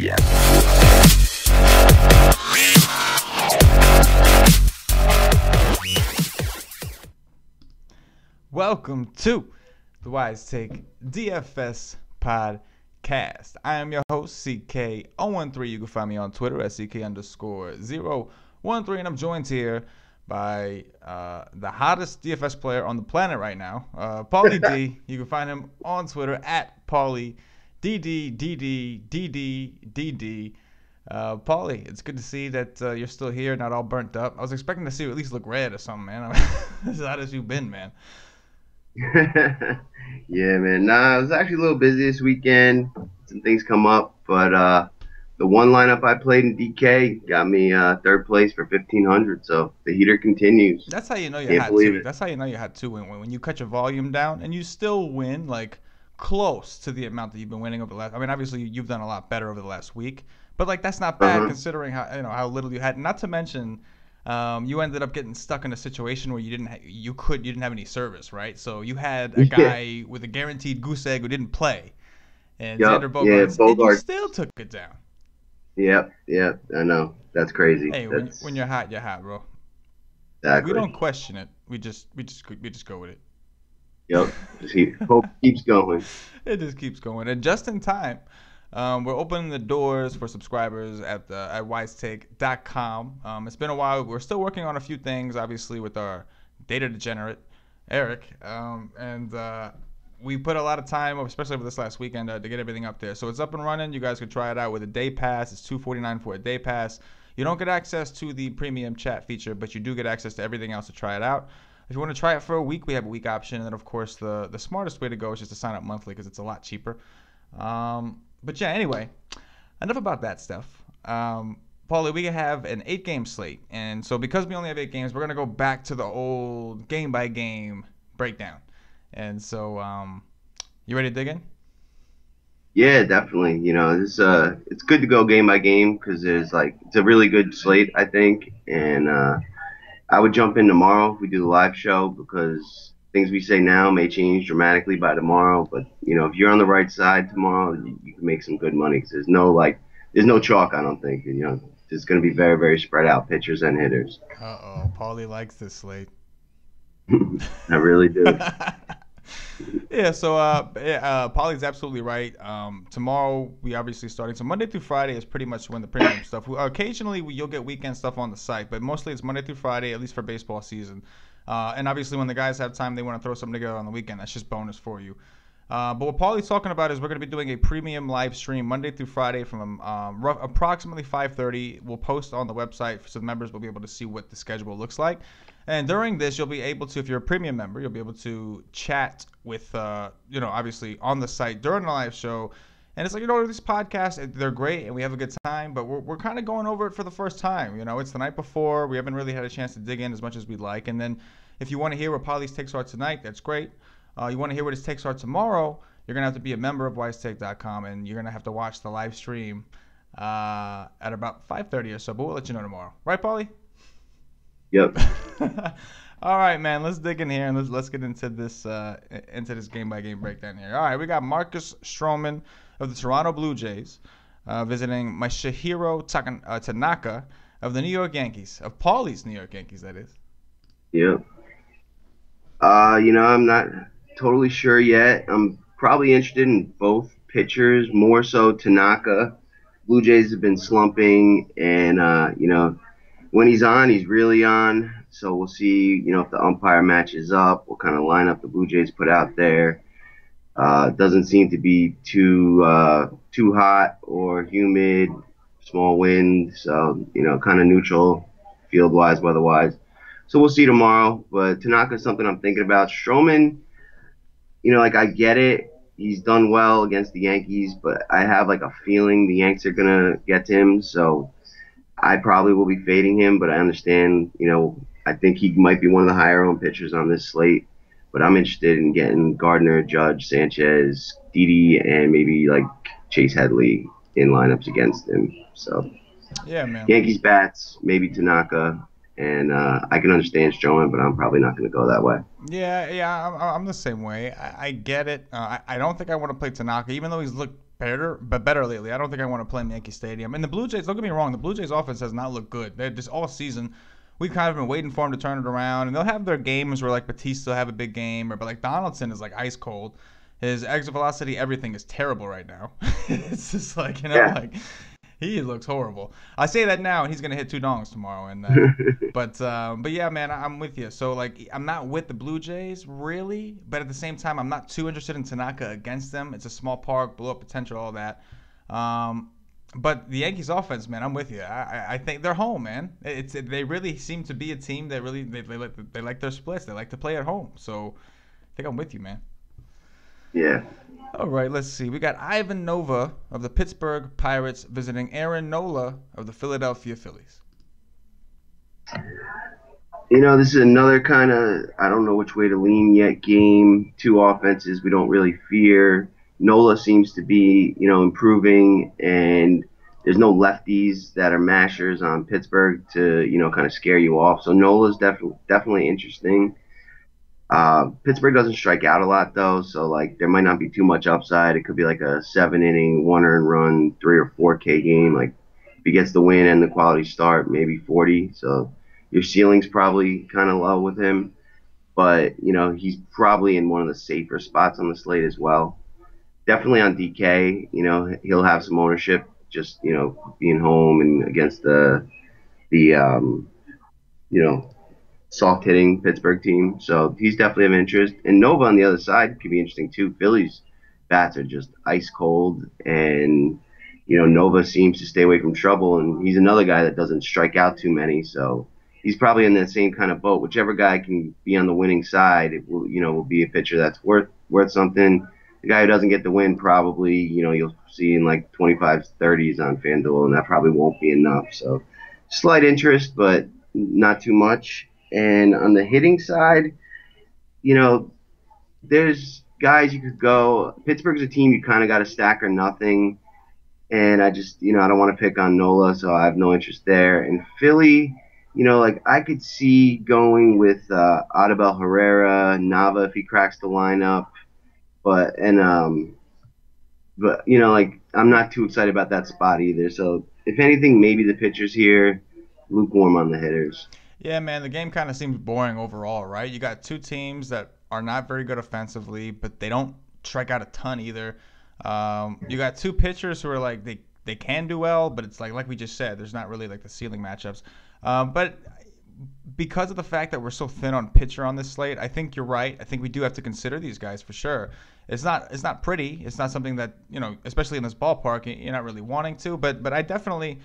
begin. Welcome to the Wise Take DFS Podcast. I am your host, CK013. You can find me on Twitter at CK_013. And I'm joined here by the hottest DFS player on the planet right now, Paulie D. You can find him on Twitter at Paulie DD. Paulie, it's good to see that you're still here, not all burnt up. I was expecting to see you at least look red or something, man. As hot as you've been, man. Yeah, man. Nah, I was actually a little busy this weekend. Some things come up, but the one lineup I played in DK got me third place for 1,500. So the heater continues. That's how you know you're Can't hot believe too. it. That's how you know you're hot too. When you cut your volume down and you still win like close to the amount that you've been winning over the last. I mean, obviously you've done a lot better over the last week, but like that's not bad considering how little you had. Not to mention. You ended up getting stuck in a situation where you didn't have any service, right? So you had a guy with a guaranteed goose egg who didn't play, and Xander Bogaerts, and you still took it down. Yep, I know. That's crazy. Hey, when you're hot, bro. Exactly. We don't question it. We just go with it. Yep. Hope keeps going. It just keeps going, and just in time. We're opening the doors for subscribers at wisetake.com. It's been a while. We're still working on a few things, obviously, with our data degenerate, Eric. We put a lot of time, especially over this last weekend, to get everything up there. So it's up and running. You guys can try it out with a day pass. It's $249 for a day pass. You don't get access to the premium chat feature, but you do get access to everything else to try it out. If you want to try it for a week, we have a week option. And then, of course, the smartest way to go is just to sign up monthly because it's a lot cheaper. But yeah, anyway, enough about that stuff. Paulie, we have an 8-game slate. And so because we only have 8 games, we're going to go back to the old game-by-game breakdown. And so you ready to dig in? Yeah, definitely. It's good to go game by game because it's a really good slate, I think. And I would jump in tomorrow if we do the live show because things we say now may change dramatically by tomorrow, but if you're on the right side tomorrow, you can make some good money. Cause there's no chalk. I don't think. It's going to be very, very spread out pitchers and hitters. Paulie likes this slate. I really do. Yeah. So Paulie's absolutely right. Tomorrow we obviously starting. So Monday through Friday is pretty much when the premium stuff. Occasionally you'll get weekend stuff on the site, but mostly it's Monday through Friday, at least for baseball season. And obviously when the guys have time, they want to throw something together on the weekend. That's just bonus for you. But what Paulie's talking about is we're going to be doing a premium live stream Monday through Friday from approximately 5:30. We'll post on the website so the members will be able to see what the schedule looks like. And during this, you'll be able to, if you're a premium member, you'll be able to chat with, obviously on the site during the live show. And it's like, this podcast, they're great and we have a good time, but we're kind of going over it for the first time. It's the night before. We haven't really had a chance to dig in as much as we'd like. And then if you want to hear what Paulie's takes are tonight, that's great. You want to hear what his takes are tomorrow, you're going to have to be a member of wisetake.com and you're going to have to watch the live stream at about 5:30 or so, but we'll let you know tomorrow. Right, Paulie? Yep. All right, man. Let's dig in here and let's get into this game-by-game breakdown here. All right, we got Marcus Stroman of the Toronto Blue Jays visiting Masahiro Tanaka of the New York Yankees, of Paulie's New York Yankees, that is. Yeah. I'm not totally sure yet. I'm probably interested in both pitchers, more so Tanaka. Blue Jays have been slumping, and when he's on, he's really on. So we'll see, if the umpire matches up, what kind of lineup the Blue Jays put out there. Doesn't seem to be too hot or humid, small wind, so kind of neutral, field-wise, weather-wise. So we'll see tomorrow. But Tanaka's something I'm thinking about. Stroman, I get it. He's done well against the Yankees, but I have a feeling the Yanks are gonna get to him. So I probably will be fading him, but I understand. I think he might be one of the higher-owned pitchers on this slate. But I'm interested in getting Gardner, Judge, Sanchez, Didi, and maybe Chase Headley in lineups against him. So yeah, man. Yankees bats, maybe Tanaka, and I can understand Stroman, but I'm probably not going to go that way. Yeah, I'm the same way. I get it. I don't think I want to play Tanaka, even though he's looked better lately. I don't think I want to play in Yankee Stadium. And the Blue Jays, don't get me wrong, the Blue Jays offense has not looked good. They're just all season. We've kind of been waiting for them to turn it around, and they'll have their games where like Batista will have a big game, but like Donaldson is like ice cold. His exit velocity, everything is terrible right now. It's just like Yeah. like he looks horrible. I say that now, and he's gonna hit 2 dongs tomorrow. And but yeah, man, I'm with you. So like, I'm not with the Blue Jays really, but at the same time, I'm not too interested in Tanaka against them. It's a small park, blow up potential, all that. Um, but the Yankees offense, man, I'm with you. I think they're home, man. They really seem to be a team that really they like their splits. They like to play at home. So I think I'm with you, man. Yeah. All right, let's see. We got Ivan Nova of the Pittsburgh Pirates visiting Aaron Nola of the Philadelphia Phillies. This is another kind of, I don't know which way to lean yet game. Two offenses we don't really fear. Nola seems to be, improving, and there's no lefties that are mashers on Pittsburgh to, kind of scare you off. So Nola's definitely interesting. Pittsburgh doesn't strike out a lot though, so like there might not be too much upside. It could be like a 7 inning, one earned run, 3 or 4K game. Like if he gets the win and the quality start, maybe 40. So your ceiling's probably kind of low with him, but he's probably in one of the safer spots on the slate as well. Definitely on DK. He'll have some ownership, just being home and against the soft hitting Pittsburgh team. So he's definitely of interest. And Nova on the other side could be interesting too. Phillies bats are just ice cold, and Nova seems to stay away from trouble, and he's another guy that doesn't strike out too many. So he's probably in that same kind of boat. Whichever guy can be on the winning side, it will be a pitcher that's worth something. The guy who doesn't get the win probably, you'll see in like 25s, 30s on FanDuel, and that probably won't be enough. So slight interest, but not too much. And on the hitting side, there's guys you could go. Pittsburgh's a team you kind of got to stack or nothing. And I just, I don't want to pick on Nola, so I have no interest there. And Philly, like I could see going with Adabel Herrera, Nava if he cracks the lineup. But like I'm not too excited about that spot either. So if anything, maybe the pitchers here, lukewarm on the hitters. Yeah, man, the game kind of seems boring overall, right? You got two teams that are not very good offensively, but they don't strike out a ton either. You got two pitchers who are like they can do well, but it's like we just said, there's not really like the ceiling matchups. But because of the fact that we're so thin on pitcher on this slate, I think you're right. I think we do have to consider these guys for sure. It's not pretty. It's not something that especially in this ballpark, you're not really wanting to. But I definitely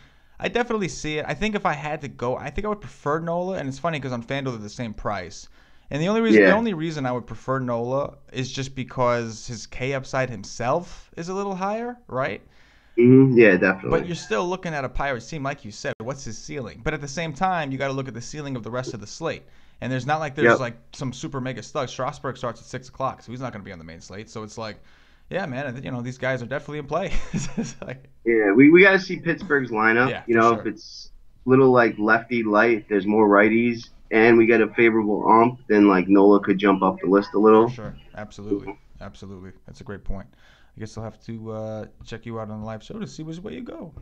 see it. I think if I had to go, I think I would prefer Nola. And it's funny because on FanDuel they're the same price. And the only reason I would prefer Nola is just because his K upside himself is a little higher, right? Yeah, definitely. But you're still looking at a Pirates team, like you said. What's his ceiling? But at the same time, you got to look at the ceiling of the rest of the slate. And there's not like there's like some super mega studs. Strasburg starts at 6 o'clock, so he's not going to be on the main slate. So it's like, yeah, man, these guys are definitely in play. Yeah, we got to see Pittsburgh's lineup. Yeah, if it's little like lefty light, there's more righties, and we get a favorable ump, then like Nola could jump up the list a little. For sure, absolutely. That's a great point. I guess I'll have to check you out on the live show to see which way you go.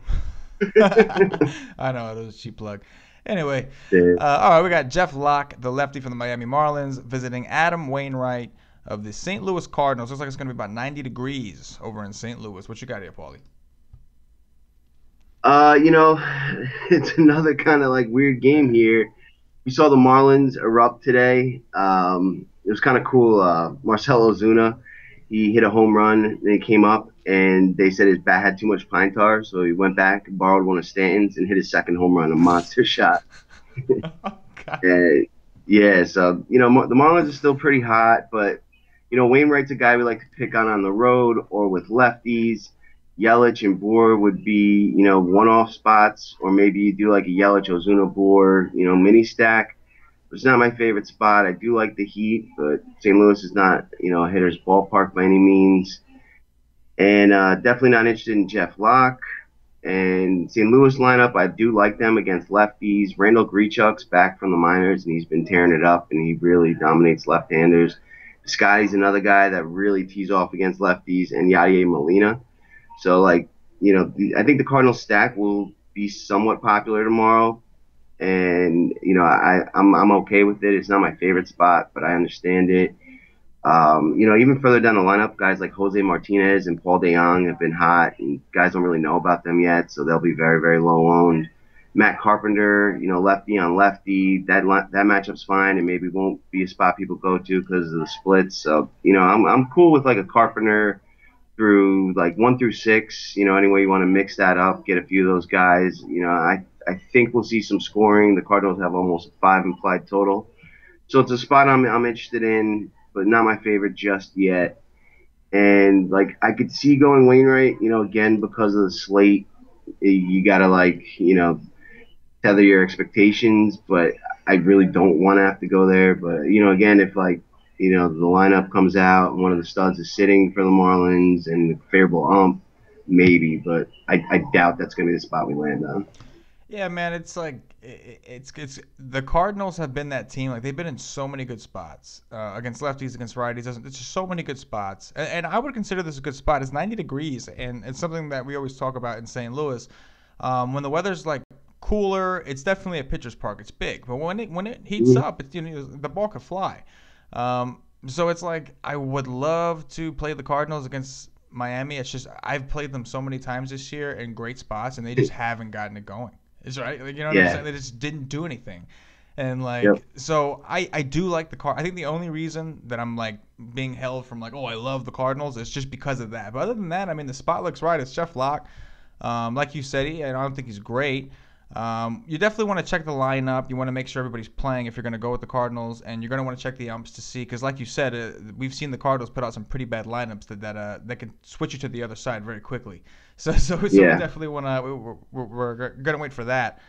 I know, that was a cheap plug. Anyway, all right, we got Jeff Locke, the lefty from the Miami Marlins, visiting Adam Wainwright of the St. Louis Cardinals. Looks like it's going to be about 90 degrees over in St. Louis. What you got here, Paulie? It's another kind of like weird game here. We saw the Marlins erupt today. It was kind of cool. Marcell Ozuna, he hit a home run, and he came up, and they said his bat had too much pine tar, so he went back and borrowed one of Stanton's and hit his second home run, a monster shot. Yeah, so, the Marlins are still pretty hot, but, Wainwright's a guy we like to pick on the road or with lefties. Yelich and Bour would be, one-off spots, or maybe you do like a Yelich, Ozuna, Bour, mini stack. It's not my favorite spot. I do like the Heat, but St. Louis is not, a hitter's ballpark by any means. And definitely not interested in Jeff Locke. And St. Louis lineup, I do like them against lefties. Randall Grichuk's back from the minors, and he's been tearing it up, and he really dominates left-handers. Scotty's another guy that really tees off against lefties, and Yadier Molina. So like, I think the Cardinals stack will be somewhat popular tomorrow, and I'm okay with it. It's not my favorite spot, but I understand it. Even further down the lineup, guys like Jose Martinez and Paul DeJong have been hot, and guys don't really know about them yet, so they'll be very, very low owned. Matt Carpenter, lefty on lefty, that matchup's fine, and maybe won't be a spot people go to because of the splits. So, I'm cool with like a Carpenter through like 1 through 6. Any way you want to mix that up, get a few of those guys. I think we'll see some scoring. The Cardinals have almost 5 implied total. So it's a spot I'm interested in, but not my favorite just yet. And like I could see going Wainwright, again because of the slate, you gotta like tether your expectations. But I really don't want to have to go there. But again, if like the lineup comes out and one of the studs is sitting for the Marlins and the favorable maybe. But I doubt that's gonna be the spot we land on. Yeah, man, it's like it's the Cardinals have been that team. Like they've been in so many good spots against lefties, against righties. It's just so many good spots, and I would consider this a good spot. It's 90 degrees, and it's something that we always talk about in St. Louis. When the weather's like cooler, it's definitely a pitcher's park. It's big, but when it heats up, it's the ball could fly. So it's like I would love to play the Cardinals against Miami. It's just I've played them so many times this year in great spots, and they just haven't gotten it going. Is right. Like, what I'm saying? They just didn't do anything. And like, so I do like the I think the only reason that I'm like being held from like, oh, I love the Cardinals is just because of that. But other than that, I mean, the spot looks right. It's Jeff Locke. Like you said, and I don't think he's great. You definitely want to check the lineup. You want to make sure everybody's playing if you're going to go with the Cardinals, and you're going to want to check the umps to see, because like you said, we've seen the Cardinals put out some pretty bad lineups that can switch you to the other side very quickly. So we definitely want to. We're going to wait for that.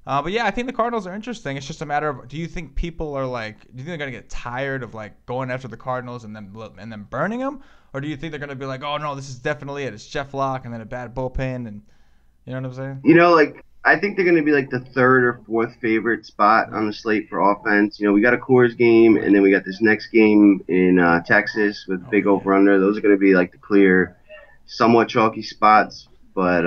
But yeah, I think the Cardinals are interesting. It's just a matter of, do you think people are like, do you think they're going to get tired of like going after the Cardinals and then burning them, or do you think they're going to be like, oh no, this is definitely it. It's Jeff Locke and then a bad bullpen, and you know what I'm saying? Like I think they're going to be like the third or fourth favorite spot on the slate for offense. We got a Coors game, and then we got this next game in Texas with big over under. Those are going to be like the clear, somewhat chalky spots. But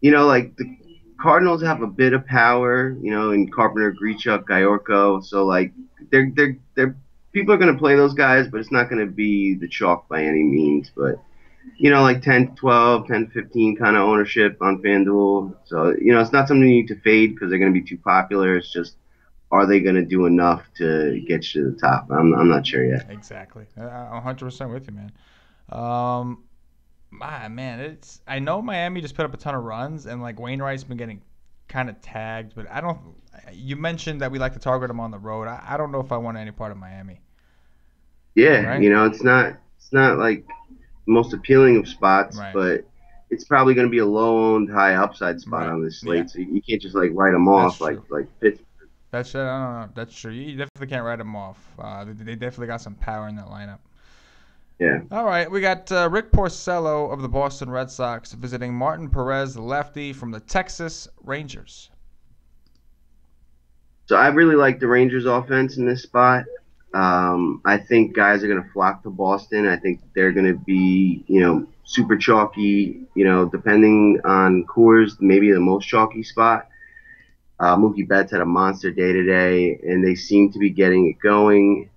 like the Cardinals have a bit of power, in Carpenter, Grichuk, Gayorko. So like they're people are going to play those guys, but it's not going to be the chalk by any means. But like 10 12, 10 15 kind of ownership on FanDuel. So, it's not something you need to fade because they're going to be too popular. It's just, are they going to do enough to get you to the top? I'm not sure yet. Exactly. I'm 100% with you, man. Man, I know Miami just put up a ton of runs, and like Wainwright's been getting kind of tagged, but you mentioned that we like to target him on the road. I don't know if I want any part of Miami. Yeah, right? It's not like most appealing of spots, but it's probably going to be a low-owned, high upside spot on this slate. Yeah. So you can't just like write them off like Pittsburgh. That's I don't know. That's true. You definitely can't write them off. They definitely got some power in that lineup. Yeah. All right, we got Rick Porcello of the Boston Red Sox visiting Martin Perez, the lefty from the Texas Rangers. So I really like the Rangers offense in this spot. I think guys are going to flock to Boston. I think they're going to be, super chalky, depending on Coors, maybe the most chalky spot. Mookie Betts had a monster day today, and they seem to be getting it going.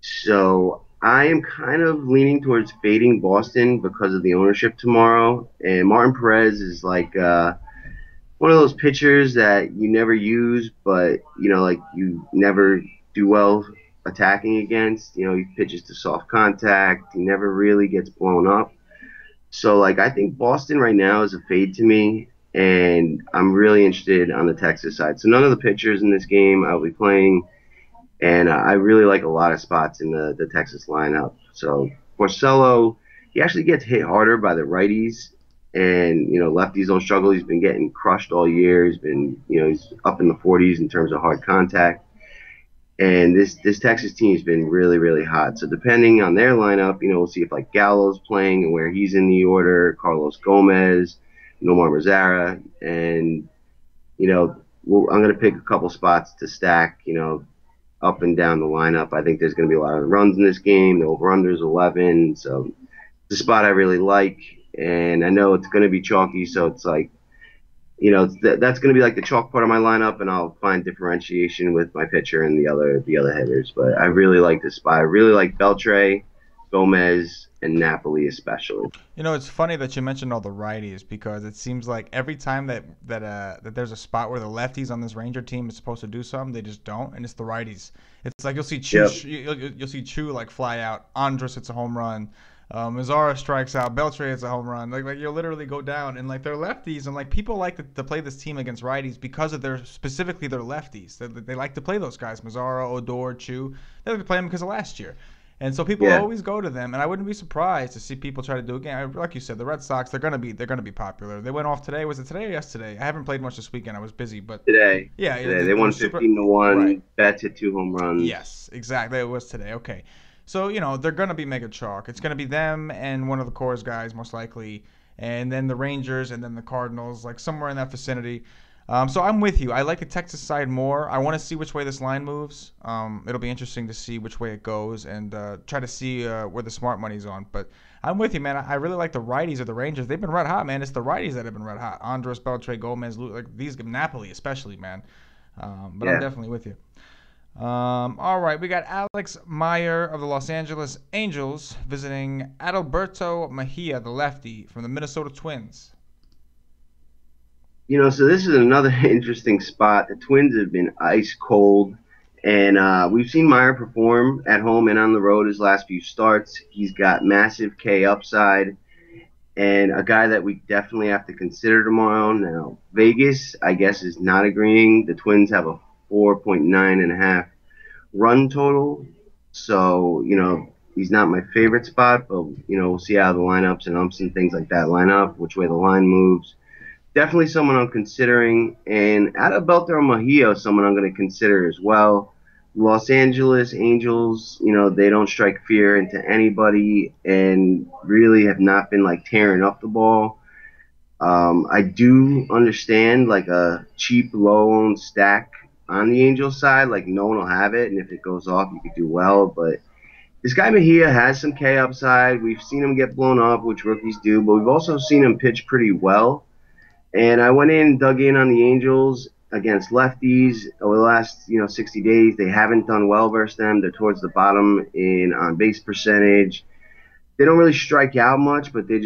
So I am kind of leaning towards fading Boston because of the ownership tomorrow. And Martin Perez is like one of those pitchers that you never use, but, like you never do well attacking against. He pitches to soft contact. He never really gets blown up. So, like, I think Boston right now is a fade to me, and I'm really interested on the Texas side. So none of the pitchers in this game I'll be playing, and I really like a lot of spots in the Texas lineup. So Porcello, he actually gets hit harder by the righties, and, lefties don't struggle. He's been getting crushed all year. He's been, he's up in the 40s in terms of hard contact. And this Texas team has been really, really hot. So depending on their lineup, we'll see if like Gallo's playing and where he's in the order, Carlos Gomez, Nomar Mazara, and I'm going to pick a couple spots to stack, up and down the lineup. I think there's going to be a lot of runs in this game. The over/under is 11, so the spot I really like. and I know it's going to be chalky, so it's like, that's going to be like the chalk part of my lineup, and I'll find differentiation with my pitcher and the other hitters. But I really like this spot. I really like Beltre, Gomez, and Napoli especially. It's funny that you mentioned all the righties because it seems like every time that there's a spot where the lefties on this Ranger team is supposed to do something, they just don't, and it's the righties. It's like you'll see Chu, Yep. you'll see Chu like fly out. Andrus hits a home run. Mazzara strikes out. Beltre hits a home run. Like you'll literally go down, and like they're lefties, and like people like to play this team against righties because of specifically their lefties. They like to play those guys, Mazzara, Odor, Chu. They like to play them because of last year. And so people Yeah. always go to them, and I wouldn't be surprised to see people try to do it again. Like you said, the Red Sox they're gonna be popular. They went off today. Was it today or yesterday? I haven't played much this weekend. I was busy, but Today. yeah, Today. They they're won super 15 to right. 1. Betts hit 2 home runs. Yes, exactly. It was today. Okay, so they're gonna be mega chalk. It's gonna be them and one of the Coors guys most likely, and then the Rangers and then the Cardinals, like somewhere in that vicinity. So I'm with you. I like the Texas side more. I want to see which way this line moves. It'll be interesting to see which way it goes and try to see where the smart money's on. But I'm with you, man. I really like the righties of the Rangers. They've been red hot, man. It's the righties that have been red hot. Andres, Beltre, Gomez, like these Napoli especially, man. But I'm Yeah. definitely with you. All right, we got Alex Meyer of the Los Angeles Angels visiting Adalberto Mejia, the lefty from the Minnesota Twins. So this is another interesting spot. The Twins have been ice cold, and we've seen Meyer perform at home and on the road his last few starts. He's got massive K upside, and a guy that we definitely have to consider tomorrow. Now, Vegas, I guess, is not agreeing. The Twins have a 4.9 and a half run total, so he's not my favorite spot, but we'll see how the lineups and umps and things like that line up, which way the line moves. Definitely someone I'm considering, and Adalberto Mejia, someone I'm going to consider as well. Los Angeles Angels, they don't strike fear into anybody, and really have not been like tearing up the ball. I do understand like a cheap, low-owned stack on the Angels side, like no one will have it, and if it goes off, you could do well. But this guy Mejia has some K upside. We've seen him get blown up, which rookies do, but we've also seen him pitch pretty well. And I went in and dug in on the Angels against lefties over the last 60 days. They haven't done well versus them. They're towards the bottom in on base percentage. They don't really strike out much, but they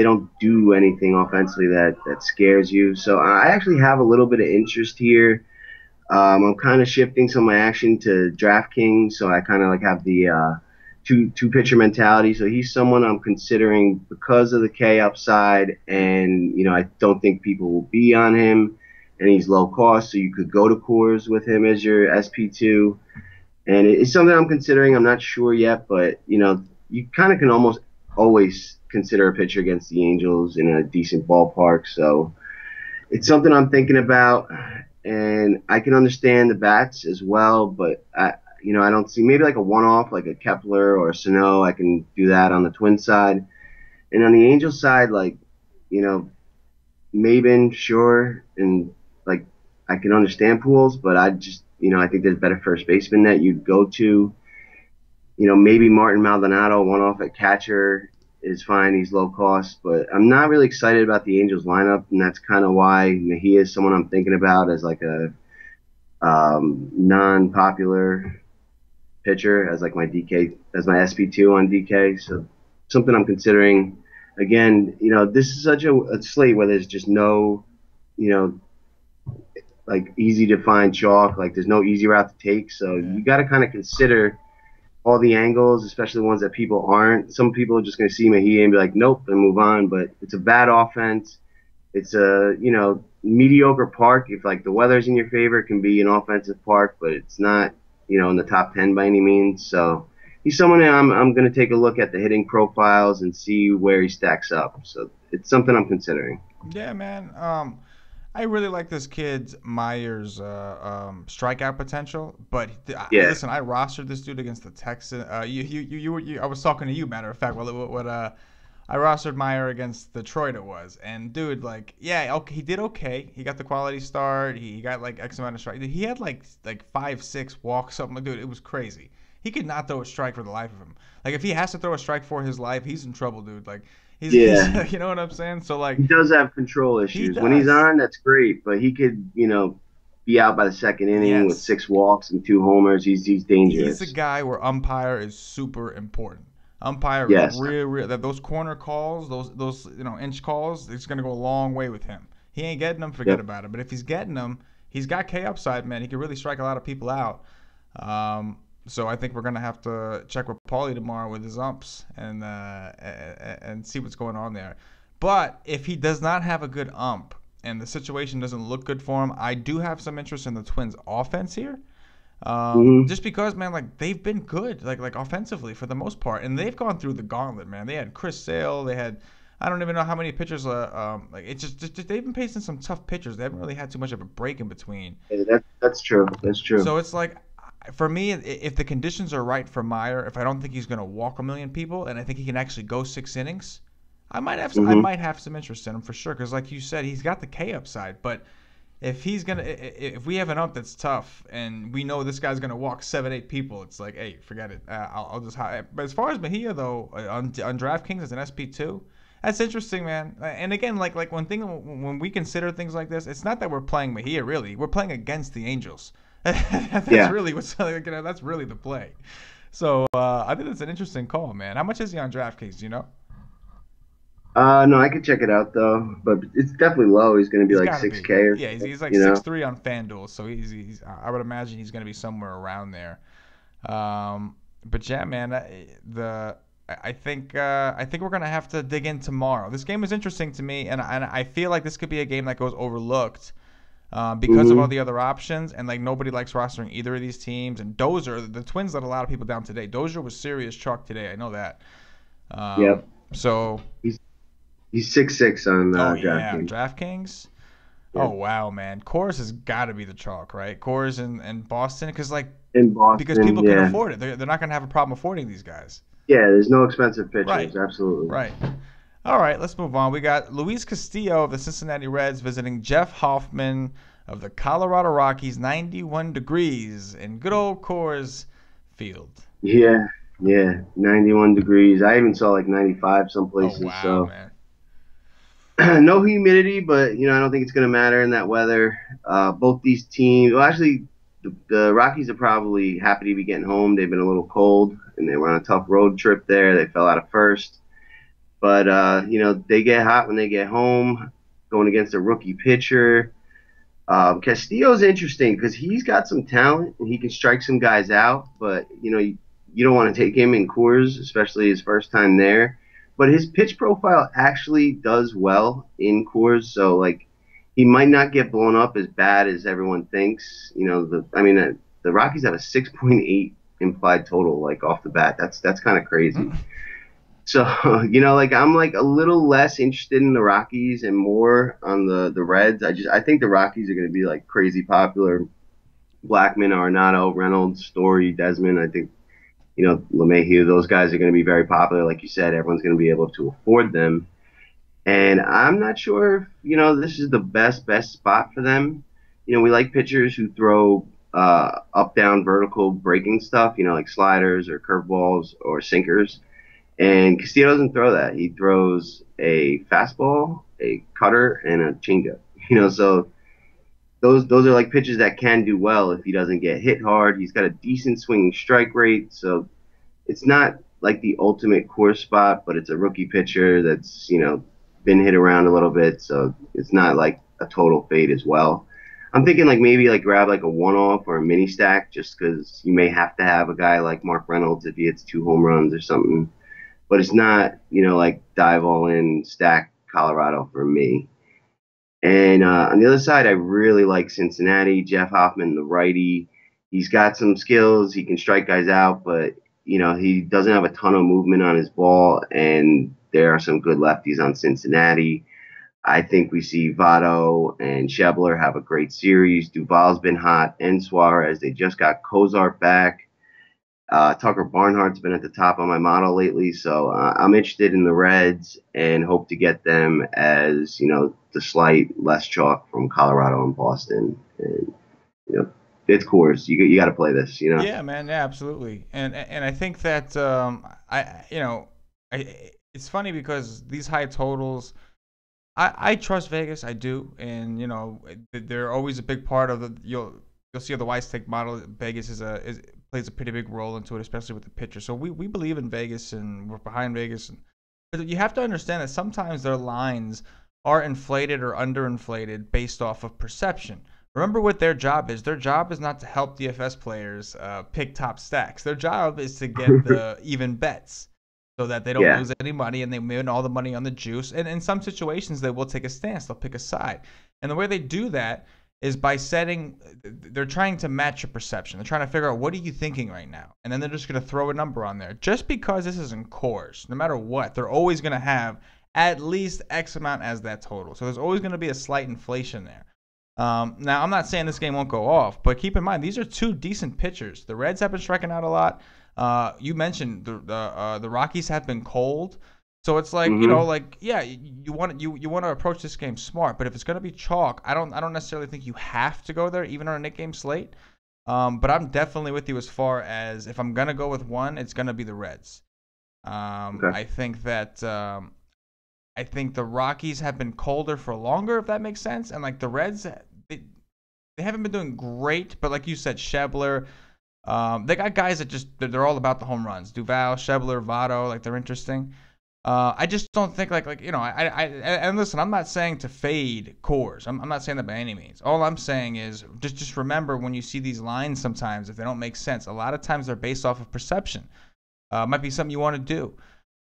don't do anything offensively that scares you. So I actually have a little bit of interest here. I'm kind of shifting some of my action to DraftKings, so I kind of like have the two pitcher mentality. So he's someone I'm considering because of the K upside, and I don't think people will be on him, and he's low cost, so you could go to Coors with him as your SP2, and it's something I'm considering. I'm not sure yet, but you kind of can almost always consider a pitcher against the Angels in a decent ballpark. So it's something I'm thinking about, and I can understand the bats as well, but I don't see maybe like a one-off, like a Kepler or a Sano. I can do that on the Twin side, and on the Angel side, like Maben, sure, and like I can understand Pools, but I just I think there's better first baseman that you'd go to. Maybe Martin Maldonado, one-off at catcher is fine. He's low cost, but I'm not really excited about the Angels lineup, and that's kind of why Mejia is someone I'm thinking about as like a non-popular pitcher as like my DK as my SP2 on DK. So something I'm considering. Again, this is such a slate where there's just no, like easy to find chalk. Like there's no easy route to take. So Yeah. you got to kind of consider all the angles, especially the ones that people aren't. Some people are just going to see Mejia and be like, nope, and move on. But it's a bad offense. It's a mediocre park. If like the weather's in your favor, it can be an offensive park, but it's not in the top 10 by any means. So he's someone that I'm going to take a look at the hitting profiles and see where he stacks up. So it's something I'm considering. Yeah, man. I really like this kid Myers' strikeout potential, but Yeah. listen, I rostered this dude against the Texans. I was talking to you, matter of fact, what I rostered Meyer against Detroit it was, and dude, like, yeah, okay, he did okay. He got the quality start. He got like X amount of strikes. He had like 5-6 walks, something like, dude, it was crazy. He could not throw a strike for the life of him. Like if he has to throw a strike for his life, he's in trouble, dude. Like He's Yeah, you know what I'm saying? So like he does have control he issues. When he's does. on, that's great, but he could, be out by the second inning with Yes. 6 walks and 2 homers. He's He's a dangerous. guy where umpire is super important. Umpire is Yes. real that those corner calls, those inch calls, it's gonna go a long way with him. He ain't getting them, forget Yep. about it. But if he's getting them, he's got K upside, man. He can really strike a lot of people out. So I think we're gonna have to check with Paulie tomorrow with his umps and see what's going on there. But if he does not have a good ump and the situation doesn't look good for him, I do have some interest in the Twins' offense here. Hmm. Just because, man, like they've been good, like offensively for the most part, and they've gone through the gauntlet, man. They had Chris Sale, they had, I don't even know how many pitchers. Like it's just they've been facing some tough pitchers. They haven't really had too much of a break in between. Yeah, that's true. That's true. So it's like, for me, if the conditions are right for Meyer, if I don't think he's gonna walk a million people, and I think he can actually go 6 innings, I Hmm. might have some interest in him for sure. Because like you said, he's got the K upside, but if we have an ump that's tough and we know this guy's gonna walk 7 8 people, it's like, hey, forget it. I'll just but as far as Mejia though, on DraftKings as an SP2, that's interesting, man. And again, like when we consider things like this, it's not that we're playing Mejia really. We're playing against the Angels. That's Yeah. really what's that's really the play. So I think that's an interesting call, man. How much is he on DraftKings? Do you know? No, I could check it out though, but it's definitely low. He's going to be He's like got to six be. K or Yeah, something, he's like you six know. three on FanDuel, so he's I would imagine he's going to be somewhere around there. But yeah, man, I think we're gonna have to dig in tomorrow. This game is interesting to me, and I feel like this could be a game that goes overlooked because of all Hmm. the other options, and like nobody likes rostering either of these teams. And Dozier, the Twins let a lot of people down today. Dozier was serious chalk today. I know that. Yep. So, He's he's 6'6" on oh yeah, DraftKings. DraftKings. Oh Yeah. wow, man, Coors has got to be the chalk, right? Coors and Boston, In because Boston, people can yeah. afford it. They're not gonna have a problem affording these guys. Yeah, there's no expensive Right, pitchers. Absolutely. right. All right, let's move on. We got Luis Castillo of the Cincinnati Reds visiting Jeff Hoffman of the Colorado Rockies, 91 degrees in good old Coors Field. Yeah, yeah, 91 degrees. I even saw like 95 some Oh places. wow, So man. no humidity, but I don't think it's going to matter in that weather. Both these teams, well, actually, the Rockies are probably happy to be getting home. They've been a little cold, and they were on a tough road trip there. They fell out of first, but they get hot when they get home, going against a rookie pitcher. Castillo's interesting because he's got some talent and he can strike some guys out, but you don't want to take him in Coors, especially his first time there. But his pitch profile actually does well in Coors, so like he might not get blown up as bad as everyone thinks. The Rockies have a 6.8 implied total like off the bat. That's kind of crazy. So, like I'm like a little less interested in the Rockies and more on the Reds. I think the Rockies are going to be like crazy popular. Blackman, Arenado, Reynolds, Story, Desmond. I think LeMahieu. Those guys are going to be very popular. Like you said, everyone's going to be able to afford them. And I'm not sure if this is the best spot for them. We like pitchers who throw up, down, vertical breaking stuff. Like sliders or curveballs or sinkers. And Castillo doesn't throw that. He throws a fastball, a cutter, and a changeup. So those are like pitches that can do well if he doesn't get hit hard. He's got a decent swinging strike rate, so it's not like the ultimate core spot, but it's a rookie pitcher that's been hit around a little bit, so it's not like a total fade as well. I'm thinking like maybe like grab like a one off or a mini stack just because you may have to have a guy like Mark Reynolds if he hits 2 home runs or something, but it's not, like dive all in stack Colorado for me. And on the other side, I really like Cincinnati. Jeff Hoffman, the righty, he's got some skills. He can strike guys out, but he doesn't have a ton of movement on his ball. And there are some good lefties on Cincinnati. I think we see Votto and Schebler have a great series. Duvall's been hot, and Suarez. They just got Kozart back. Tucker Barnhart's been at the top of my model lately, so I'm interested in the Reds and hope to get them as the slight less chalk from Colorado and Boston. And it's Coors. You got to play this. Yeah, man. Yeah, absolutely. And I think that I it's funny because these high totals. I trust Vegas, I do, and they're always a big part of the. You'll see the Wise Take model. Vegas plays a pretty big role into it, especially with the pitcher. So we believe in Vegas and we're behind Vegas. But you have to understand that sometimes their lines are inflated or underinflated based off of perception. Remember what their job is. Their job is not to help DFS players pick top stacks. Their job is to get the even bets so that they don't Yeah. lose any money and they win all the money on the juice. And in some situations, they will take a stance. They'll pick a side. And the way they do that is by they're trying to match your perception. They're trying to figure out what are you thinking right now. And then they're just going to throw a number on there. Just because this isn't cores, no matter what, they're always going to have at least X amount as that total. So there's always going to be a slight inflation there. Now, I'm not saying this game won't go off, but keep in mind, these are two decent pitchers. The Reds have been striking out a lot. You mentioned the Rockies have been cold, so it's like yeah, you want to approach this game smart. But if it's gonna be chalk, I don't necessarily think you have to go there, even on a Nick game slate. But I'm definitely with you as far as if I'm gonna go with one, it's gonna be the Reds. Okay. I think the Rockies have been colder for longer, if that makes sense, and like the Reds, they haven't been doing great, but like you said, Schebler. They got guys that they're all about the home runs. Duval, Schebler, Votto, like they're interesting. I just don't think and listen, I'm not saying to fade cores. I'm not saying that by any means. All I'm saying is just remember when you see these lines sometimes, if they don't make sense, a lot of times they're based off of perception. Might be something you want to do.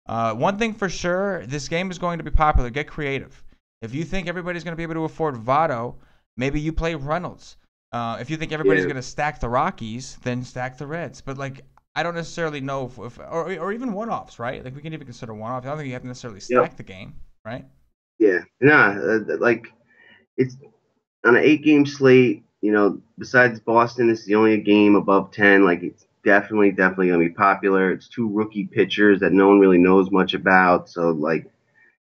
One thing for sure, this game is going to be popular. Get creative. If you think everybody's going to be able to afford Votto, maybe you play Reynolds. If you think everybody's going to stack the Rockies, then stack the Reds. But like, I don't necessarily know or even one-offs, right? Like we can even consider one-offs. I don't think you have to necessarily stack the game, right? Yeah. Nah. Like it's on an 8-game slate. Besides Boston, this is the only game above 10. Like it's definitely gonna be popular. It's two rookie pitchers that no one really knows much about. So like,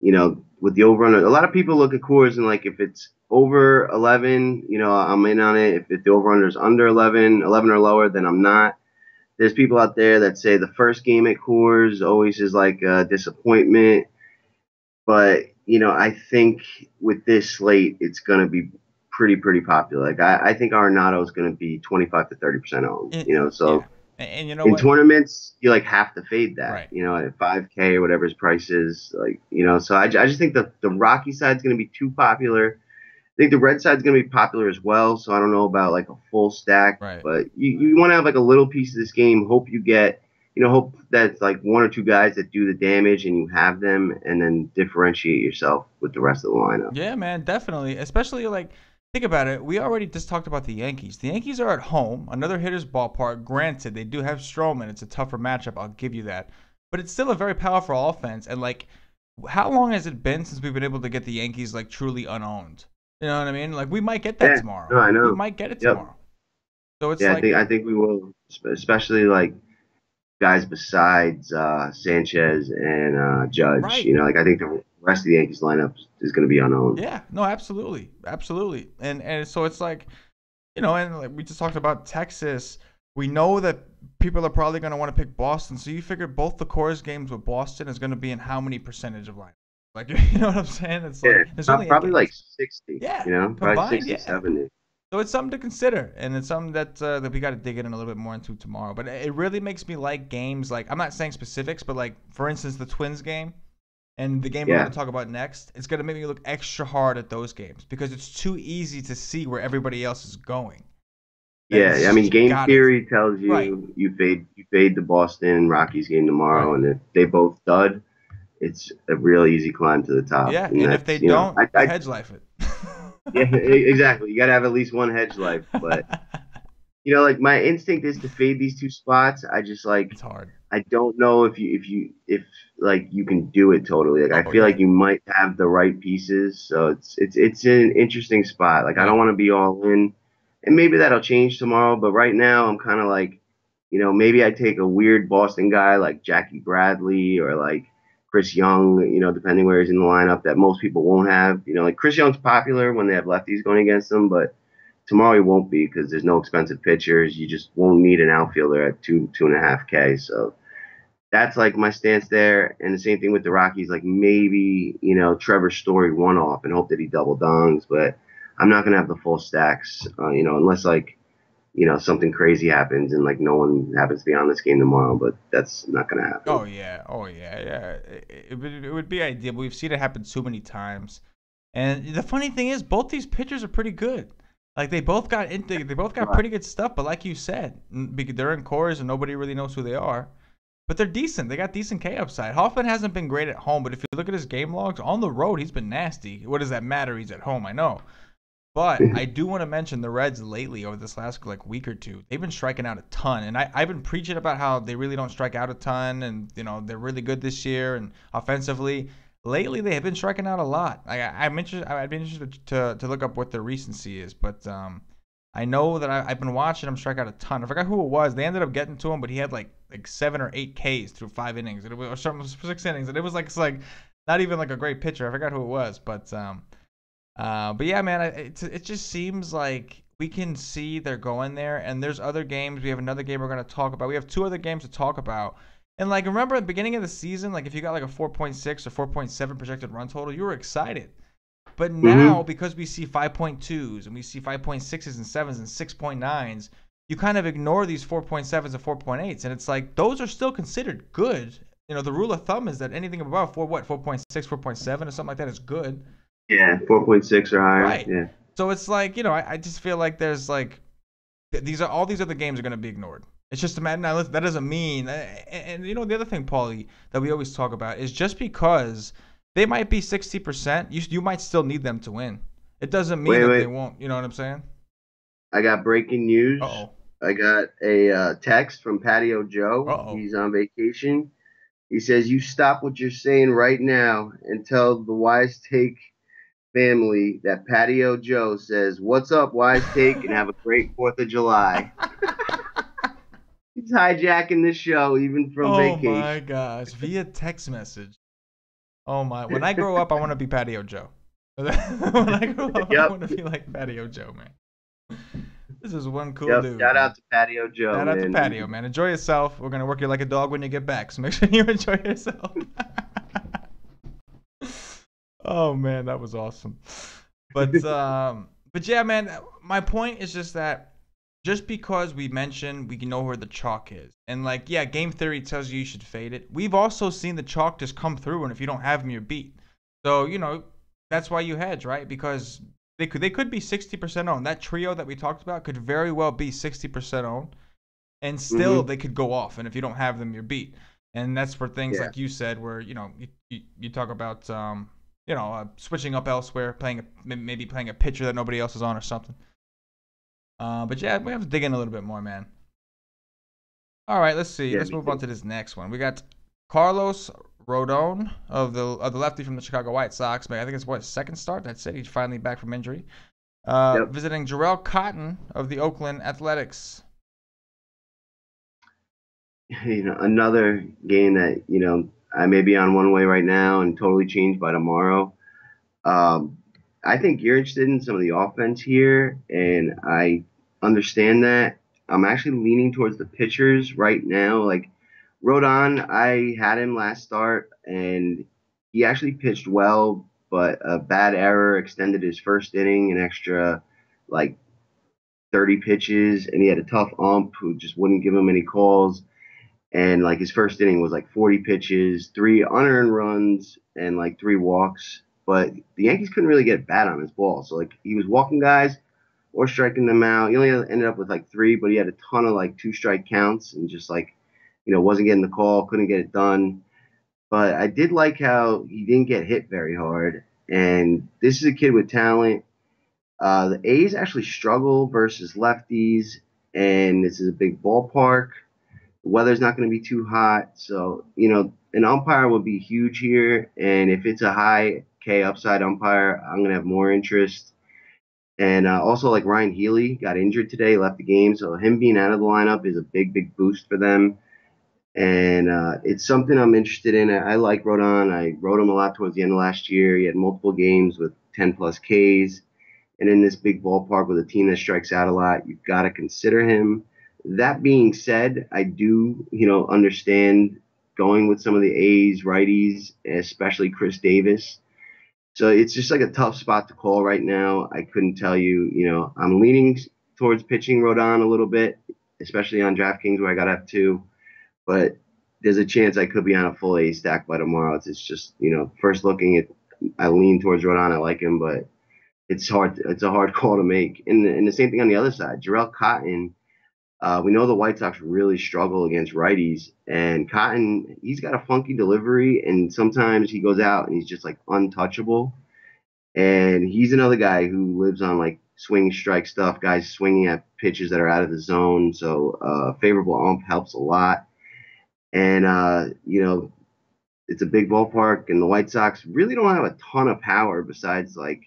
with the over under, a lot of people look at cores and like if it's over 11, I'm in on it. If the over under is under 11 or lower, then I'm not. There's people out there that say the first game at Coors always is like a disappointment, but I think with this slate, it's gonna be pretty popular. Like I think Arenado is gonna be 25 to 30% owned. Yeah, So and you know in what? tournaments, you like have to fade that. Right. At 5K or whatever his price is, like So I just think the Rocky side is gonna be too popular. I think the red side's going to be popular as well, so I don't know about like a full stack, Right. but you want to have like a little piece of this game. Hope you get, hope that's like one or two guys that do the damage and you have them, and then differentiate yourself with the rest of the lineup. Yeah, man, definitely. Especially like, think about it. We already just talked about the Yankees. The Yankees are at home, another hitter's ballpark. Granted, they do have Stroman. It's a tougher matchup. I'll give you that, but it's still a very powerful offense. And like, how long has it been since we've been able to get the Yankees like truly unowned? You know what I mean? Like we might get that Yeah, tomorrow. no, I We know. might get it Yep. tomorrow. So it's Yeah, like, I think we will, especially like guys besides Sanchez and Judge. right. Like I think the rest of the Yankees lineup is going to be unowned. Yeah. No, absolutely, absolutely. And so it's like, and like we just talked about Texas. We know that people are probably going to want to pick Boston. So you figure both the Coors games with Boston is going to be in how many percentage of line? Like, you know what I'm saying? It's like there's only 8 probably like games. 60. Yeah, Probably combined, 60, yeah. 70. So it's something to consider, and it's something that we got to dig in a little bit more into tomorrow. But it really makes me like games like I'm not saying specifics, but like for instance the Twins game and the game we're going to talk about next. It's going to make me look extra hard at those games because it's too easy to see where everybody else is going. Yeah, I mean, game Got it. theory tells Right. you fade the Boston Rockies game tomorrow, Right. and if they both dud, it's a real easy climb to the top. Yeah, And and if they that's don't, you hedge life it. yeah, exactly. You got to have at least one hedge life, but like my instinct is to fade these two spots. I just like It's hard. I don't know if like you can do it totally. Like I Oh feel yeah. like you might have the right pieces, so it's an interesting spot. Like I don't Right. want to be all in, and maybe that'll change tomorrow. But right now I'm kind of like, maybe I take a weird Boston guy like Jackie Bradley or like Chris Young, depending where he's in the lineup that most people won't have. Like Chris Young's popular when they have lefties going against them, but tomorrow he won't be because there's no expensive pitchers. You just won't need an outfielder at 2.5K. So that's like my stance there. And the same thing with the Rockies. Like maybe Trevor Story one off and hope that he double dongs, but I'm not gonna have the full stacks. Unless like something crazy happens and like no one happens to be on this game tomorrow. But that's not gonna happen. Oh yeah, yeah. It would be ideal. But we've seen it happen so many times. And the funny thing is, both these pitchers are pretty good. Like they both got Right. pretty good stuff. But like you said, because they're in cores and nobody really knows who they are. But they're decent. They got decent K upside. Hoffman hasn't been great at home, but if you look at his game logs on the road, he's been nasty. What does that matter? He's at home, I know. But I do want to mention the Reds lately over this last like week or two. They've been striking out a ton, and I've been preaching about how they really don't strike out a ton, and they're really good this year and offensively. Lately, they have been striking out a lot. I'm interested. I'd be interested to look up what the recency is, but I know that I've been watching him strike out a ton. I forgot who it was. They ended up getting to him, but he had like 7 or 8 Ks through 5 innings, and it was or something 6 innings, and it was like it's like not even like a great pitcher. I forgot who it was, but yeah, man, it just seems like we can see they're going there, and there's other games. We have another game we're gonna talk about. We have two other games to talk about. And like, remember at the beginning of the season, like if you got like a 4.6 or 4.7 projected run total, you were excited. But Mm-hmm. now because we see 5.2s and we see 5.6s and 7s and 6.9s, you kind of ignore these 4.7s and 4.8s, and it's like those are still considered good. The rule of thumb is that anything above 4.6, 4.7 or something like that is good. Yeah, 4.6 or higher. Right. Yeah. So it's like, I just feel like there's like all these other games are going to be ignored. It's just a matter now. That doesn't mean, and the other thing, Paulie, that we always talk about is just because they might be 60%, you might still need them to win. It doesn't mean Wait, that they wait. won't. You know what I'm saying? I got breaking Uh news. oh. I got a text from Patio Uh Joe. oh. He's on vacation. He says, "You stop what you're saying right now and tell the Wise Take family that Patio Joe says, 'What's up, Wise Take?' and have a great 4th of July." He's hijacking the show even from Oh vacation. my gosh! Via text message. Oh my! When I grow up, I want to be Patio Joe. When I grow up, I Yep. want to be like Patio Joe, man. This is one cool Yep. dude, Shout man. out to Patio Joe, Shout out to man. Patio, man. Enjoy yourself. We're gonna work you like a dog when you get back, so make sure you enjoy yourself. Oh man, that was awesome. But yeah, man. My point is just that just because we mentioned we can know where the chalk is, and like yeah, game theory tells you should fade it. We've also seen the chalk just come through, and if you don't have them, you're beat. So that's why you hedge, right? Because they could be 60% owned. That trio that we talked about could very well be 60% owned and still Hmm. they could go off. And if you don't have them, you're beat. And that's for things Yeah. like you said, where you talk about switching up elsewhere, maybe playing a pitcher that nobody else is on or something. But yeah, we have to dig in a little bit more, man. All right, let's see. Yeah, Let's me move on too. to this next one. We got Carlos Rodon of the lefty from the Chicago White Sox. Man, I think it's what his second start. That's it. He's finally back from injury. Yep. Visiting Jarrell Cotton of the Oakland Athletics. Another game that, I may be on one way right now and totally change by tomorrow. Um, I think you're interested in some of the offense here, and I understand that. I'm actually leaning towards the pitchers right now. Like Rodon, I had him last start, and he actually pitched well, but a bad error extended his first inning an extra like 30 pitches, and he had a tough ump who just wouldn't give him any calls. And like his first inning was like 40 pitches, three unearned runs, and like three walks. But the Yankees couldn't really get a bat on his ball. So like he was walking guys or striking them out. He only ended up with like three, but he had a ton of like 2 strike counts and just like, wasn't getting the call, couldn't get it done. But I did like how he didn't get hit very hard. And this is a kid with talent. The A's actually struggle versus lefties, and this is a big ballpark. The weather's not going to be too hot, so an umpire would be huge here. And if it's a high K upside umpire, I'm going to have more interest. And also, like Ryan Healy got injured today, left the game, so him being out of the lineup is a big, big boost for them. And it's something I'm interested in. I like Rodon. I wrote him a lot towards the end of last year. He had multiple games with 10 plus Ks. And in this big ballpark with a team that strikes out a lot, you've got to consider him. That being said, I do, understand. going with some of the A's righties, especially Chris Davis. So it's just like a tough spot to call right now. I couldn't tell you. I'm leaning towards pitching Rodon a little bit, especially on DraftKings where I got F2. But there's a chance I could be on a full A stack by tomorrow. It's just, first looking at, I lean towards Rodon. I like him, but it's hard. It's a hard call to make. And the same thing on the other side. Jarrell Cotton. We know the White Sox really struggle against righties, and Cotton, he's got a funky delivery, and sometimes he goes out and he's just like untouchable. And he's another guy who lives on like swing strike stuff, guys swinging at pitches that are out of the zone. So favorable ump helps a lot. And it's a big ballpark, and the White Sox really don't have a ton of power besides like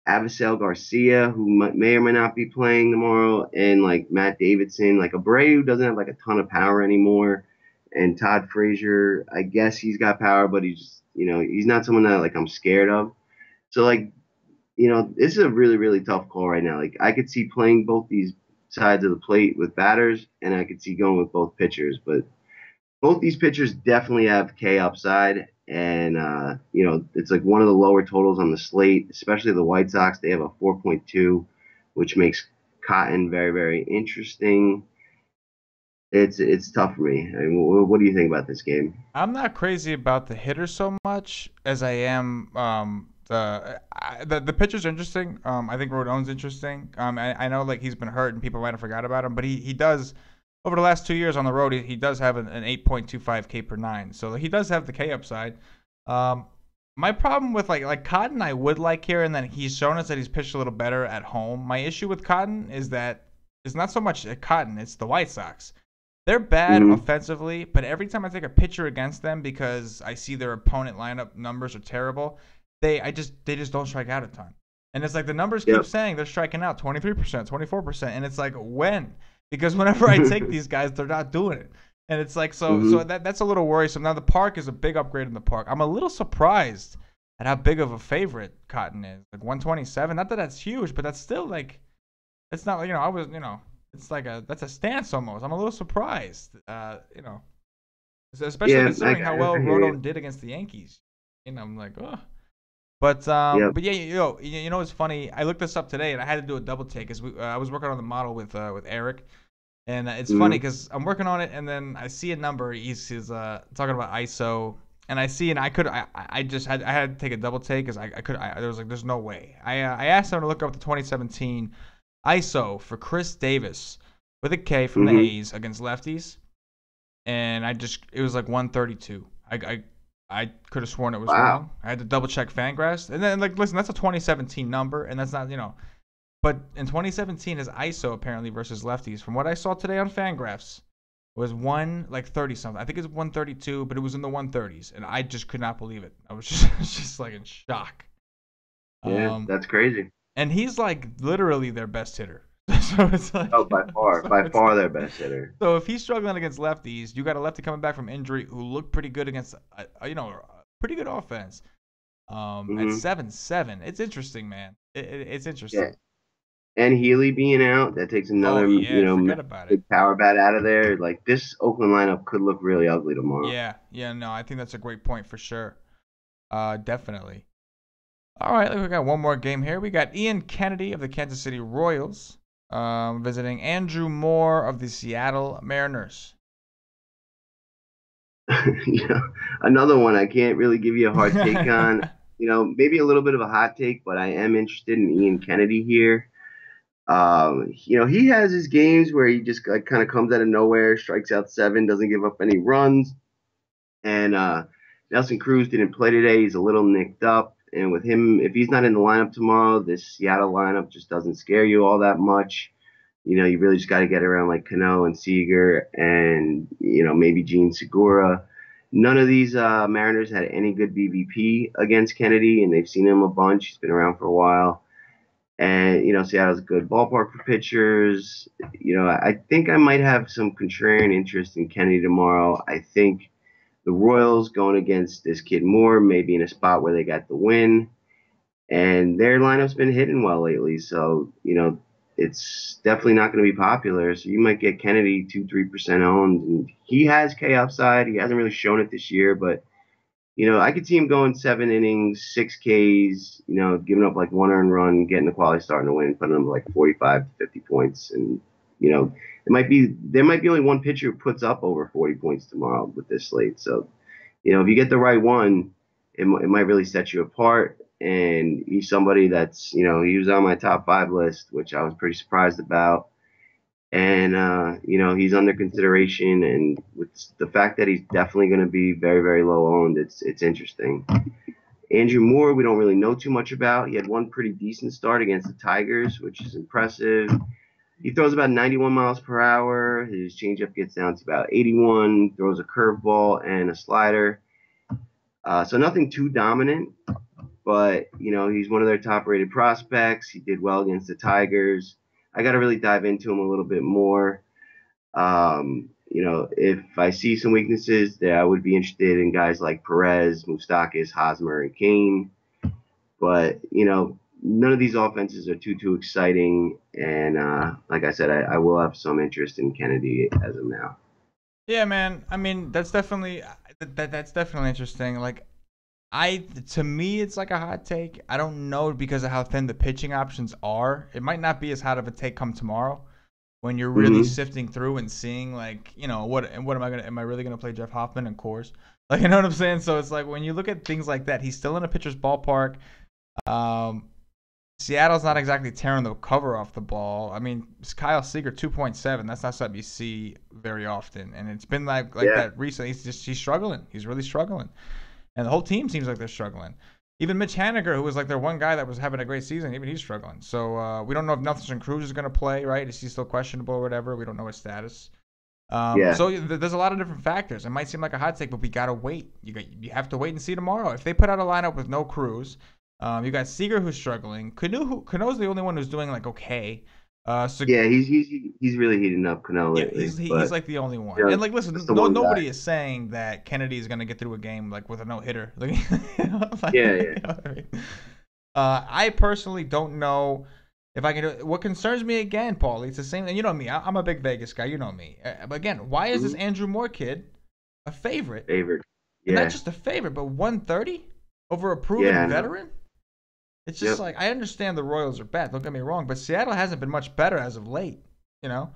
Avisel Garcia, who may or may not be playing tomorrow, and like Matt Davidson, like Abreu doesn't have like a ton of power anymore, and Todd Frazier, I guess he's got power, but he's not someone that like I'm scared of. So like this is a really really tough call right now. Like I could see playing both these sides of the plate with batters, and I could see going with both pitchers, but both these pitchers definitely have K upside, and it's like one of the lower totals on the slate, especially the White Sox. They have a 4.2, which makes Cotton very very interesting. It's tough for me. I mean, what do you think about this game? I'm not crazy about the hitter so much as I am the pitcher's interesting. I think Rodon's interesting. I know like he's been hurt and people might have forgot about him, but he does over the last 2 years on the road he does have an 8.25 K per nine, so he does have the K upside. My problem with like Cotton I would like here, and then he's shown us that he's pitched a little better at home. My issue with Cotton is that it's not so much Cotton, it's the White Sox. They're bad offensively, but every time I take a pitcher against them because I see their opponent lineup numbers are terrible, they just don't strike out a ton. And it's like the numbers keep saying they're striking out 23%, 24%, and it's like when? Because whenever I take these guys, they're not doing it. And it's like so that's a little worrisome. Now the park is a big upgrade in the park. I'm a little surprised at how big of a favorite Cotton is. Like 127. Not that that's huge, but that's still like it's not like I was it's like that's a stance almost. I'm a little surprised, especially considering how well Rodon did against the Yankees. I'm like, oh. But yeah, it's funny. I looked this up today, and I had to do a double take because I was working on the model with Eric, and it's funny because I'm working on it, and then I see a number. He's talking about ISO, and I see, and I just had to take a double take because there was like there's no way. I asked him to look up the 2017 ISO for Chris Davis with a K from the A's against lefties, and it was like 132. I could have sworn it was wrong. I had to double check Fangraphs, and then like listen, that's a 2017 number, and that's not but in 2017 his ISO apparently versus lefties, from what I saw today on Fangraphs, was 30 something. I think it's 132, but it was in the 130s, and I just could not believe it. I was just like in shock. Yeah, that's crazy. And he's like literally their best hitter. So it's like by far their best hitter. So if he's struggling against lefties, you got a lefty coming back from injury who looked pretty good against a pretty good offense. At 7-7, it's interesting, man. It's interesting. Yeah. And Healy being out, that takes another big power bat out of there. Like this Oakland lineup could look really ugly tomorrow. Yeah, no, I think that's a great point for sure. Definitely. All right, we got one more game here. We got Ian Kennedy of the Kansas City Royals visiting Andrew Moore of the Seattle Mariners. Another one I can't really give you a hard take on. Maybe a little bit of a hot take, but I am interested in Ian Kennedy here. He has his games where he just like, kind of comes out of nowhere, strikes out 7, doesn't give up any runs. And Nelson Cruz didn't play today. He's a little nicked up. And with him, if he's not in the lineup tomorrow, this Seattle lineup just doesn't scare you all that much. You really just got to get around like Cano and Seager and, maybe Gene Segura. None of these Mariners had any good BVP against Kennedy, and they've seen him a bunch. He's been around for a while. And, Seattle's a good ballpark for pitchers. I think I might have some contrarian interest in Kennedy tomorrow. I think the Royals going against this kid Moore may be in a spot where they got the win. And their lineup's been hitting well lately. So, it's definitely not going to be popular. So you might get Kennedy 2-3% owned, and he has K upside. He hasn't really shown it this year, but I could see him going 7 innings, 6 Ks. Giving up like one earned run, getting the quality starting to win, putting him like 45 to 50 points, and there might be only one pitcher who puts up over 40 points tomorrow with this slate. So if you get the right one, it might really set you apart. And he's somebody that's, he was on my top 5 list, which I was pretty surprised about. And, he's under consideration. And with the fact that he's definitely going to be very, very low owned, it's interesting. Andrew Moore, we don't really know too much about. He had one pretty decent start against the Tigers, which is impressive. He throws about 91 miles per hour. His changeup gets down to about 81. Throws a curveball and a slider. So nothing too dominant, but he's one of their top-rated prospects. He did well against the Tigers. I got to really dive into him a little bit more. If I see some weaknesses, that I would be interested in guys like Perez, Moustakas, Hosmer, and Kane. But none of these offenses are too exciting. And like I said, I will have some interest in Kennedy as of now. Yeah, man. I mean, that's definitely interesting. Like, to me, it's like a hot take. I don't know because of how thin the pitching options are. It might not be as hot of a take come tomorrow when you're really sifting through and seeing what am I really gonna play Jeff Hoffman and Coors? Like, you know what I'm saying? So it's like when you look at things like that, he's still in a pitcher's ballpark. Seattle's not exactly tearing the cover off the ball. I mean, Kyle Seager 2.7. That's not something you see very often, and it's been like that recently. He's struggling. He's really struggling, and the whole team seems like they're struggling. Even Mitch Haniger, who was like their one guy that was having a great season, even he's struggling. So we don't know if Nelson Cruz is going to play, right? Is he still questionable or whatever? We don't know his status. So there's a lot of different factors. It might seem like a hot take, but we got to wait. You have to wait and see tomorrow. If they put out a lineup with no Cruz, you got Seager who's struggling. Cano's the only one who's doing like okay. He's really heating up Cano lately. He's like the only one. And like, listen, nobody is saying that Kennedy is gonna get through a game like with a no hitter. Like, I personally don't know if I can do it. What concerns me again, Paulie, it's the same. And you know me, I'm a big Vegas guy. You know me. But again, why is this Andrew Moore kid a favorite? Yeah. And not just a favorite, but 130 over a proven veteran. It's just like, I understand the Royals are bad. Don't get me wrong, but Seattle hasn't been much better as of late. Yep.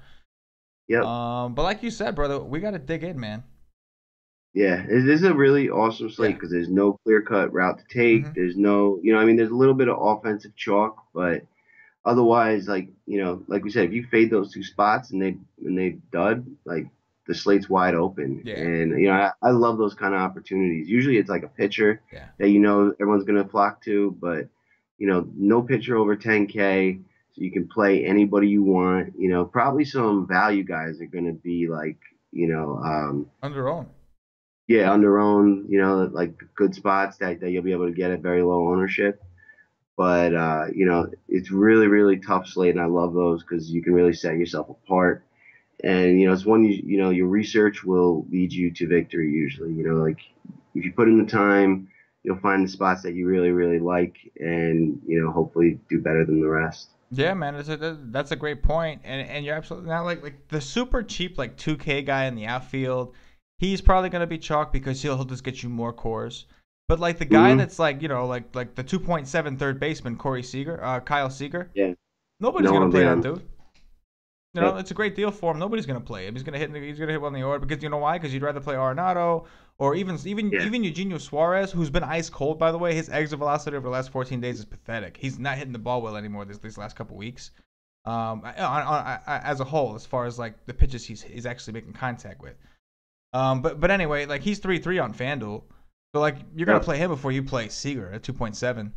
But like you said, brother, we got to dig in, man. Yeah, this is a really awesome slate because there's no clear-cut route to take. There's no, there's a little bit of offensive chalk, but otherwise, like we said, if you fade those 2 spots and they dud, like the slate's wide open. Yeah. And I love those kind of opportunities. Usually it's like a pitcher that everyone's gonna flock to, but no pitcher over 10K, so you can play anybody you want. Probably some value guys are gonna be like under own. Yeah, under own. Like good spots that you'll be able to get at very low ownership. But it's really, really tough slate, and I love those because you can really set yourself apart. And it's one your research will lead you to victory usually. Like if you put in the time, you'll find the spots that you really, really like, and hopefully do better than the rest. Yeah, man, that's a great point, and you're absolutely not like the super cheap like 2K guy in the outfield. He's probably gonna be chalk because he'll just get you more cores. But like the guy that's like like the 2.7 third baseman Kyle Seager. Yeah. Nobody's gonna play that dude. It's a great deal for him. Nobody's gonna play him. He's gonna hit well in the order because you know why? Because you'd rather play Arenado or even Eugenio Suarez, who's been ice cold by the way. His exit velocity over the last 14 days is pathetic. He's not hitting the ball well anymore these last couple weeks. As a whole, as far as like the pitches he's actually making contact with. But anyway, like he's 3-3 on FanDuel. So like you're gonna play him before you play Seager at 2.7.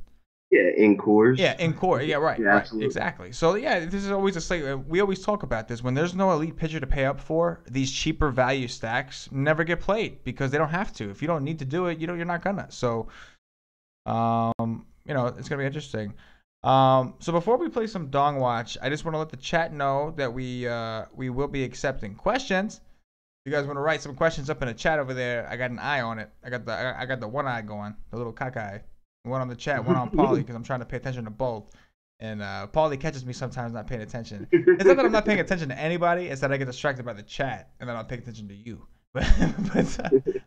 Yeah, in Coors. Yeah, in Coors. Yeah, right. Yeah, right. absolutely. Exactly. So yeah, this is always a slate. We always talk about this. When there's no elite pitcher to pay up for, these cheaper value stacks never get played because they don't have to. If you don't need to do it, you're not gonna. So, it's gonna be interesting. So before we play some Dong Watch, I just want to let the chat know that we will be accepting questions. If you guys want to write some questions up in the chat over there, I got an eye on it. I got the one eye going, the little cock eye. One on the chat, one on Paulie, because I'm trying to pay attention to both. And Paulie catches me sometimes not paying attention. It's not that I'm not paying attention to anybody. It's that I get distracted by the chat, and then I'll pay attention to you. But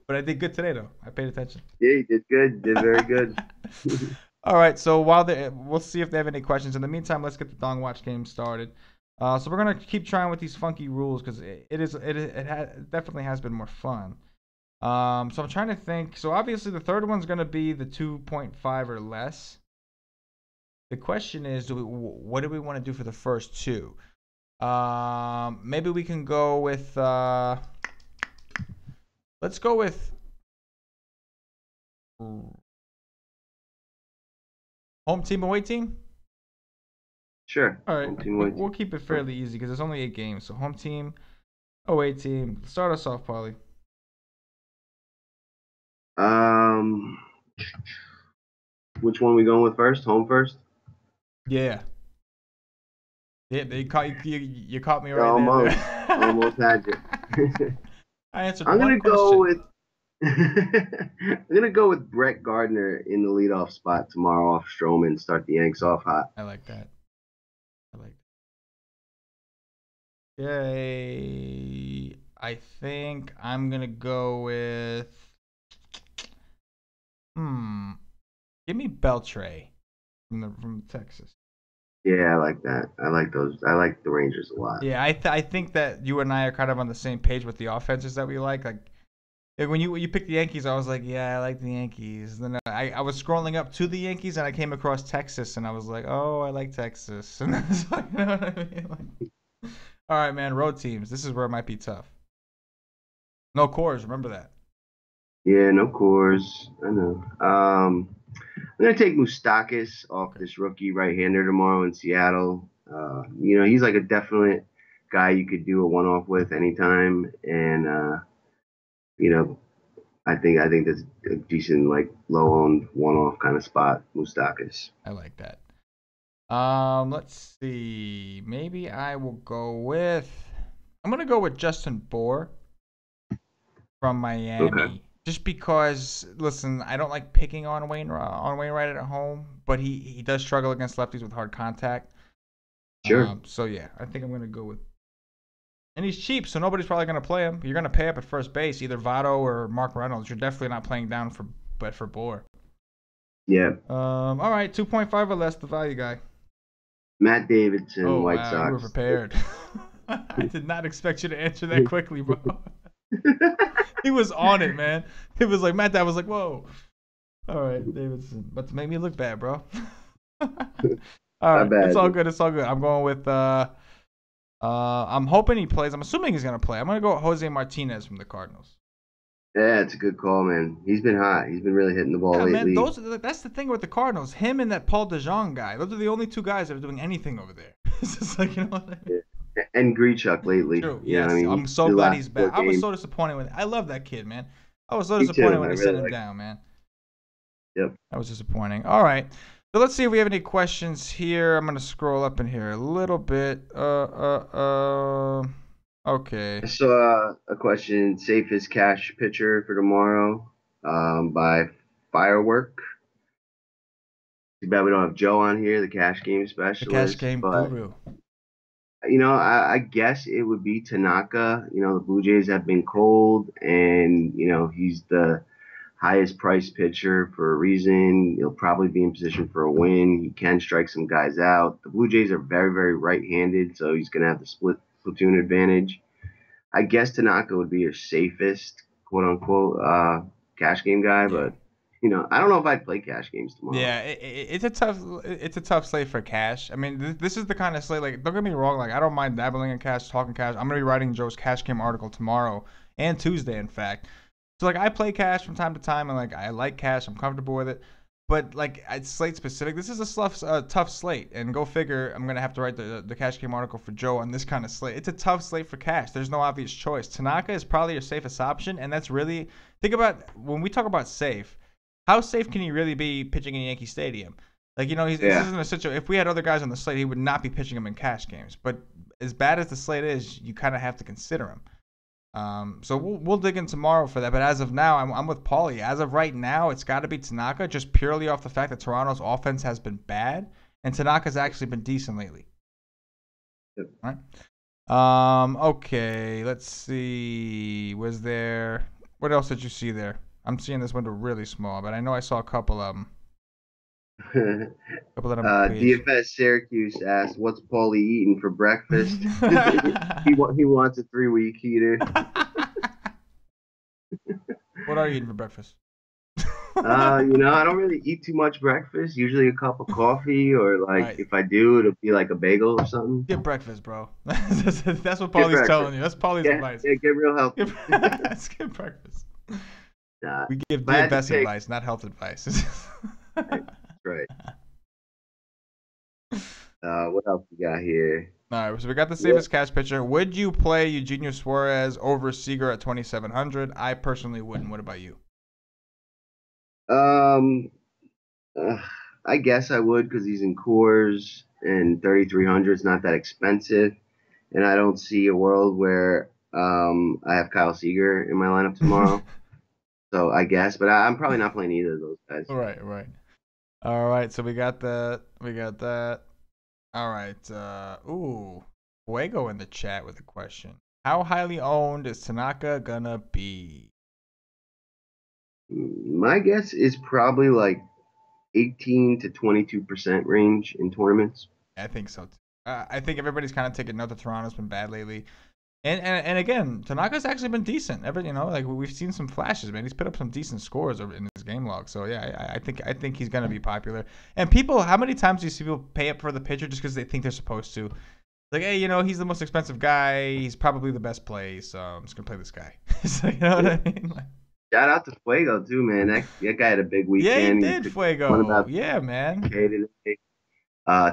I did good today, though. I paid attention. Yeah, you did good. Did very good. All right, so we'll see if they have any questions. In the meantime, let's get the Dong Watch game started. So we're gonna keep trying with these funky rules because it definitely has been more fun. So I'm trying to think. So obviously the third one's gonna be the 2.5 or less. The question is, what do we want to do for the first two? Maybe we can go with. Let's go with. Home team, away team? Sure. All right. We'll keep it fairly easy because there's only 8 games. So home team, away team. Start us off, Paulie. Which one we going with first? Home first? Yeah. Yeah, you caught me right almost, there. Almost had you. I answered I'm one gonna go with. question. I'm gonna go with Brett Gardner in the leadoff spot tomorrow off Stroman. Start the Yanks off hot. I like that. Yay! I think I'm gonna go with. Give me Beltre from Texas. Yeah, I like that. I like those. I like the Rangers a lot. Yeah, I think that you and I are kind of on the same page with the offenses that we like. Like when you picked the Yankees, I was like, yeah, I like the Yankees. Then I was scrolling up to the Yankees and I came across Texas and I was like, oh, I like Texas. And that's like, you know what I mean? Like, all right, man, road teams. This is where it might be tough. No cores, remember that. Yeah, no cores. I know. I'm gonna take Moustakas off this rookie right-hander tomorrow in Seattle. He's like a definite guy you could do a one-off with anytime, and I think that's a decent like low-owned one-off kind of spot. Moustakas. I like that. Let's see. Maybe I will go with. I'm gonna go with Justin Bour from Miami. Okay. Just because, listen, I don't like picking on Wainwright at home, but he does struggle against lefties with hard contact. Sure. So yeah, I think I'm gonna go with. And he's cheap, so nobody's probably gonna play him. You're gonna pay up at first base, either Votto or Mark Reynolds. You're definitely not playing down for Bour. Yeah. All right, 2.5 or less, the value guy. Matt Davidson, White wow, Sox. You were prepared. I did not expect you to answer that quickly, bro. He was on it, man. It was like Matt. That was like, whoa. All right, Davidson, but to make me look bad, bro. All right, it's all good. It's all good. I'm going with. I'm hoping he plays. I'm assuming he's gonna play. I'm gonna go with Jose Martinez from the Cardinals. Yeah, it's a good call, man. He's been hot. He's been really hitting the ball lately. Man, that's the thing with the Cardinals. Him and that Paul DeJong guy. Those are the only 2 guys that are doing anything over there. It's just like, you know what I mean? Yeah. And Grichuk lately. True. Yes. I mean, I'm so glad he's back. I was so disappointed with. I love that kid, man. I was so disappointed when they sent him down, man. Yep. That was disappointing. All right. So let's see if we have any questions here. I'm gonna scroll up in here a little bit. Okay. I saw a question: safest cash pitcher for tomorrow, by Firework. Too bad we don't have Joe on here, the cash game specialist. The cash game guru. I guess it would be Tanaka. The Blue Jays have been cold, and he's the highest priced pitcher for a reason. He'll probably be in position for a win. He can strike some guys out. The Blue Jays are very, very right-handed, so he's going to have the split platoon advantage. I guess Tanaka would be your safest, quote-unquote, cash game guy, but I don't know if I'd play cash games tomorrow. Yeah, it's a tough slate for cash. I mean, this is the kind of slate. Like, don't get me wrong. Like, I don't mind dabbling in cash, talking cash. I'm gonna be writing Joe's cash game article tomorrow and Tuesday, in fact. So like, I play cash from time to time, and like, I like cash. I'm comfortable with it. But like, it's slate specific. This is a tough slate, and go figure. I'm gonna have to write the cash game article for Joe on this kind of slate. It's a tough slate for cash. There's no obvious choice. Tanaka is probably your safest option, and that's really think about when we talk about safe. How safe can he really be pitching in Yankee Stadium? Like, this isn't a situation. If we had other guys on the slate, he would not be pitching them in cash games. But as bad as the slate is, you kind of have to consider him. So we'll dig in tomorrow for that. But as of now, I'm with Paulie. As of right now, it's got to be Tanaka, just purely off the fact that Toronto's offense has been bad, and Tanaka's actually been decent lately. Yep. All right. Okay. Let's see. Was there? What else did you see there? I'm seeing this window really small, but I know I saw a couple of them. Couple of them page. DFS Syracuse asked, "What's Paulie eating for breakfast?" He wants a 3-week heater. What are you eating for breakfast? I don't really eat too much breakfast. Usually a cup of coffee, or like Right. if I do, it'll be like a bagel or something. Get breakfast, bro. That's what Get Paulie's breakfast. telling you. That's Paulie's Yeah, advice. yeah, get real healthy. Let's get breakfast. Nah, We give if I had to DFS pick, advice, not health advice. that's right. What else we got here? All right, so we got the Yeah. safest cash pitcher. Would you play Eugenio Suarez over Seager at 2,700? I personally wouldn't. What about you? Um, uh, I guess I would because he's in Coors and 3,300 is not that expensive, and I don't see a world where I have Kyle Seager in my lineup tomorrow. So I guess, but I'm probably not playing either of those guys. Right, right. All right, so we got that. We got that. All right. Fuego in the chat with a question. How highly owned is Tanaka gonna be? My guess is probably like 18 to 22% range in tournaments. I think so too. I think everybody's kind of taking note that Toronto's been bad lately. And again, Tanaka's actually been decent. Like we've seen some flashes, man. He's put up some decent scores in his game log. So yeah, I think he's gonna be popular. And people, how many times do you see people pay up for the pitcher just because they think they're supposed to? Like, hey, he's the most expensive guy. He's probably the best play, so I'm just gonna play this guy. So, you know what I mean? Like, Shout out to Fuego too, man. That guy had a big yeah, he weekend. did, He won Fuego. about Yeah, man. 3K today.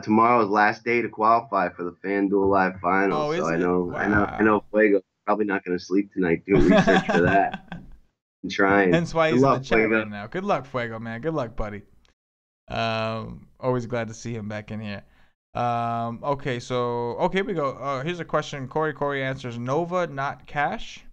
Tomorrow's last day to qualify for the FanDuel Live Oh, Finals. So is I it? know, I know, I Wow. know Fuego's probably not going to sleep tonight doing research for that and trying. Hence why Good he's in the luck, chat Fuego. right now. Good luck, Fuego, man. Good luck, buddy. Always glad to see him back in here. Okay, here we go. Here's a question. Corey answers Nova, not Cash.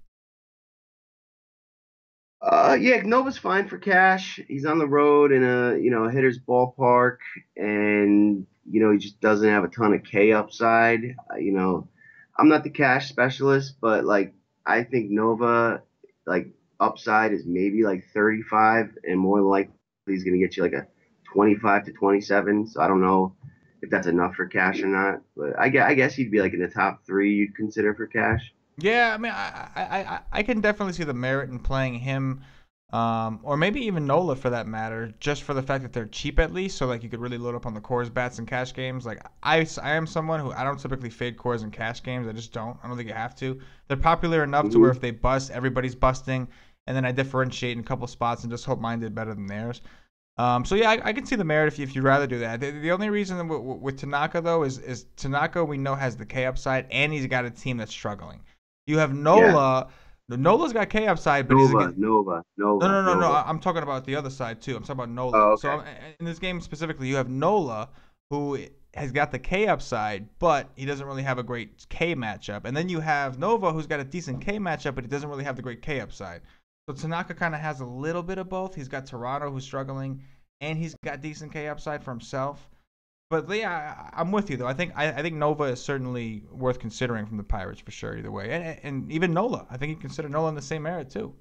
Yeah, Nova's fine for cash. He's on the road in a hitter's ballpark, and he just doesn't have a ton of K upside. I'm not the cash specialist, but like I think Nova, like upside is maybe like 35, and more than likely he's gonna get you like a 25 to 27. So I don't know if that's enough for cash or not, but I guess he'd be like in the top three you'd consider for cash. Yeah, I mean, I can definitely see the merit in playing him, or maybe even Nola for that matter, just for the fact that they're cheap at least. So like you could really load up on the cores bats and cash games. Like I am someone who I don't typically fade cores and cash games. I just don't. I don't think you have to. They're popular enough to where Hmm. if they bust, everybody's busting, and then I differentiate in a couple spots and just hope mine did better than theirs. So yeah, I can see the merit if you'd rather do that. The only reason with Tanaka though is Tanaka we know has the K upside and he's got a team that's struggling. You have Yeah, Nola. Nola's got K upside, but he's Nova, again. Nova, No, Nova, no, no, no. Nova. I'm talking about the other side too. I'm talking about Nola. Oh, So okay. in this game specifically, you have Nola who has got the K upside, but he doesn't really have a great K matchup. And then you have Nova who's got a decent K matchup, but he doesn't really have the great K upside. So Tanaka kind of has a little bit of both. He's got Toronto who's struggling, and he's got decent K upside for himself. But yeah, I'm with you though. I think Nova is certainly worth considering from the Pirates for sure. Either way, and even Nola, I think you consider Nola in the same era too.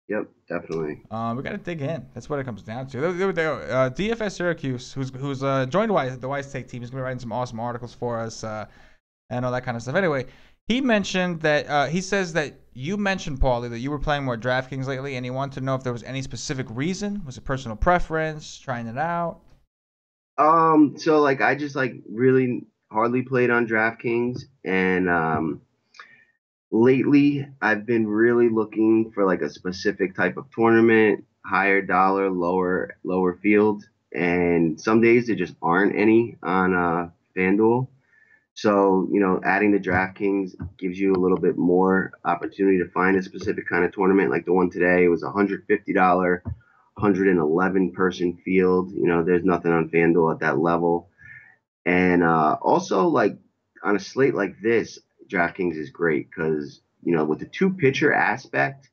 Yep, definitely. We got to dig in. That's what it comes down to. DFS Syracuse, who's joined the Wise Take team, is gonna be writing some awesome articles for us and all that kind of stuff. Anyway, he mentioned that he says that you mentioned Paulie that you were playing more DraftKings lately, and he wanted to know if there was any specific reason. Was it personal preference, trying it out? So like I just like really hardly played on DraftKings, and lately I've been really looking for like a specific type of tournament, higher dollar, lower field, and some days there just aren't any on FanDuel. So, adding the DraftKings gives you a little bit more opportunity to find a specific kind of tournament. Like the one today was $150, 111 person field. There's nothing on FanDuel at that level. And also, like on a slate like this, DraftKings is great because, with the two pitcher aspect,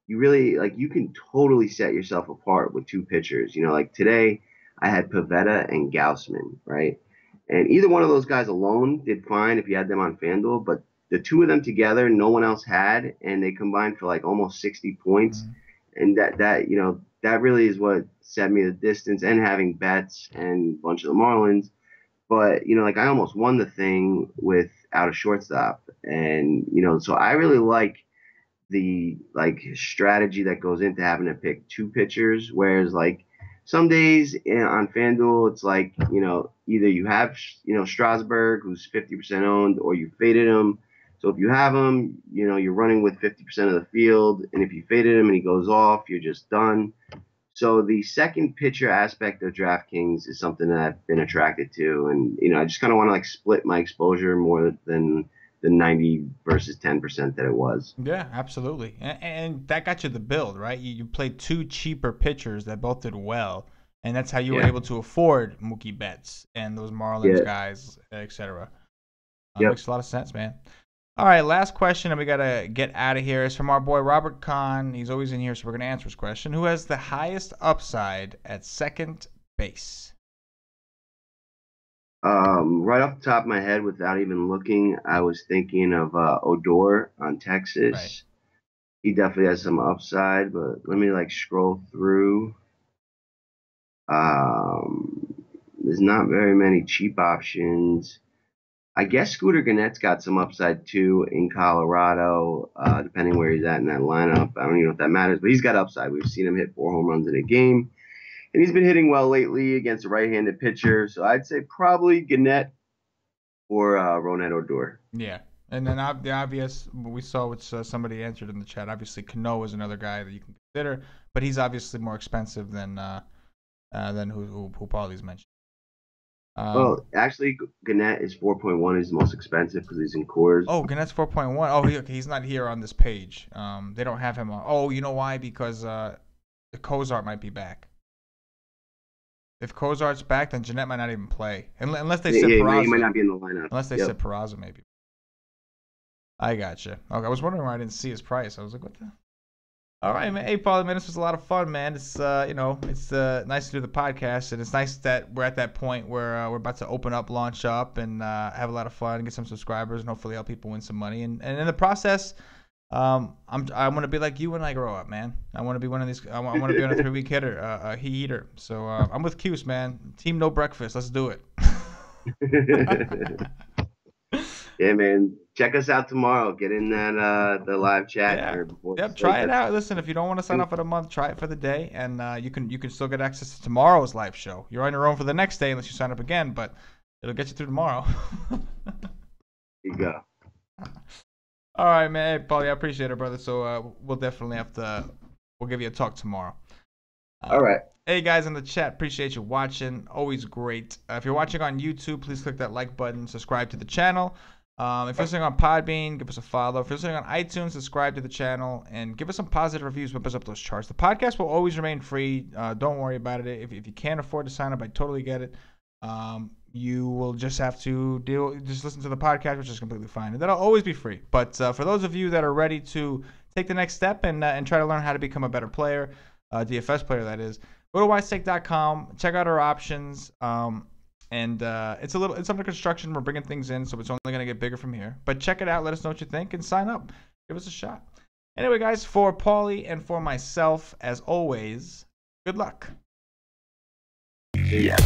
you really like you can totally set yourself apart with two pitchers. Like today, I had Pavetta and Gaussman, right? And either one of those guys alone did fine if you had them on FanDuel, but the two of them together, no one else had, and they combined for like almost 60 points. Mhm. And that really is what set me the distance, and having Betts and a bunch of the Marlins. But, like I almost won the thing without a shortstop. And, so I really like the strategy that goes into having to pick two pitchers. Whereas like some days on FanDuel, it's like, either you have, Strasburg, who's 50% owned, or you faded him. So if you have him, you're running with 50% of the field. And if you faded him and he goes off, you're just done. So the second pitcher aspect of DraftKings is something that I've been attracted to, and I just kind of want to like split my exposure more than the 90 versus 10% that it was. Yeah, absolutely. And that got you the build, right? You played two cheaper pitchers that both did well, and that's how you were Yeah, able to afford Mookie Betts and those Marlins yeah, guys, etc. yep. Makes a lot of sense, man. All right, last question, and we gotta get out of here. It's from our boy Robert Kahn. He's always in here, so we're gonna answer his question. Who has the highest upside at second base? Right off the top of my head, without even looking, I was thinking of Odor on Right. Texas. He definitely has some upside, but let me like scroll through. There's not very many cheap options. I guess Scooter Gannett's got some upside too in Colorado, depending where he's at in that lineup. I don't even know if that matters, but he's got upside. We've seen him hit 4 home runs in a game, and he's been hitting well lately against a right-handed pitcher. So I'd say probably Gannett or Ronette Odor. Yeah. And then the obvious we saw, which somebody answered in the chat. Obviously, Cano is another guy that you can consider, but he's obviously more expensive than who Paulie's mentioned. Well, actually, Gannett is 4.1. He's the most expensive because he's in Coors. Oh, Gannett's 4.1. Oh, he's not here on this page. They don't have him on. Oh, you know why? Because the Cozart might be back. If Cozart's back, then Jeanette might not even play, unless they Yeah, sit he might Peraza. not be in the lineup. Unless they Yep. sit Peraza, maybe. I gotcha. Okay, I was wondering why I didn't see his price. I was like, what the? All right, man. Hey, Paulie, man, this was a lot of fun, man. It's it's nice to do the podcast, and it's nice that we're at that point where we're about to open up, launch up, and have a lot of fun, get some subscribers, and hopefully help people win some money. And in the process, I want to be like you when I grow up, man. I want to be one of these. I want to be on a 3-week hitter, a heat eater. So I'm with Cuse, man. Team no breakfast. Let's do it. Yeah, man. Check us out tomorrow. Get in that the live chat Yeah. here before the Yep. slate. Try it out. Listen, if you don't want to sign up for the month, try it for the day, and you can still get access to tomorrow's live show. You're on your own for the next day unless you sign up again, but it'll get you through tomorrow. Here you go. All right, man. Hey, Paulie, I appreciate it, brother. So we'll definitely we'll give you a talk tomorrow. All right. Hey guys in the chat, appreciate you watching. Always great. If you're watching on YouTube, please click that like button, subscribe to the channel. If you're listening on Podbean, give us a follow. If you're listening on iTunes, subscribe to the channel and give us some positive reviews. Whip us up those charts. The podcast will always remain free. Don't worry about it. If you can't afford to sign up, I totally get it. You will just have to just listen to the podcast, which is completely fine. And that'll always be free. But for those of you that are ready to take the next step and try to learn how to become a better player, DFS player that is, go to wisestake.com, check out our options. And it's under construction. We're bringing things in, so it's only going to get bigger from here. But check it out. Let us know what you think and sign up. Give us a shot. Anyway, guys, for Paulie and for myself, as always, good luck. Yeah.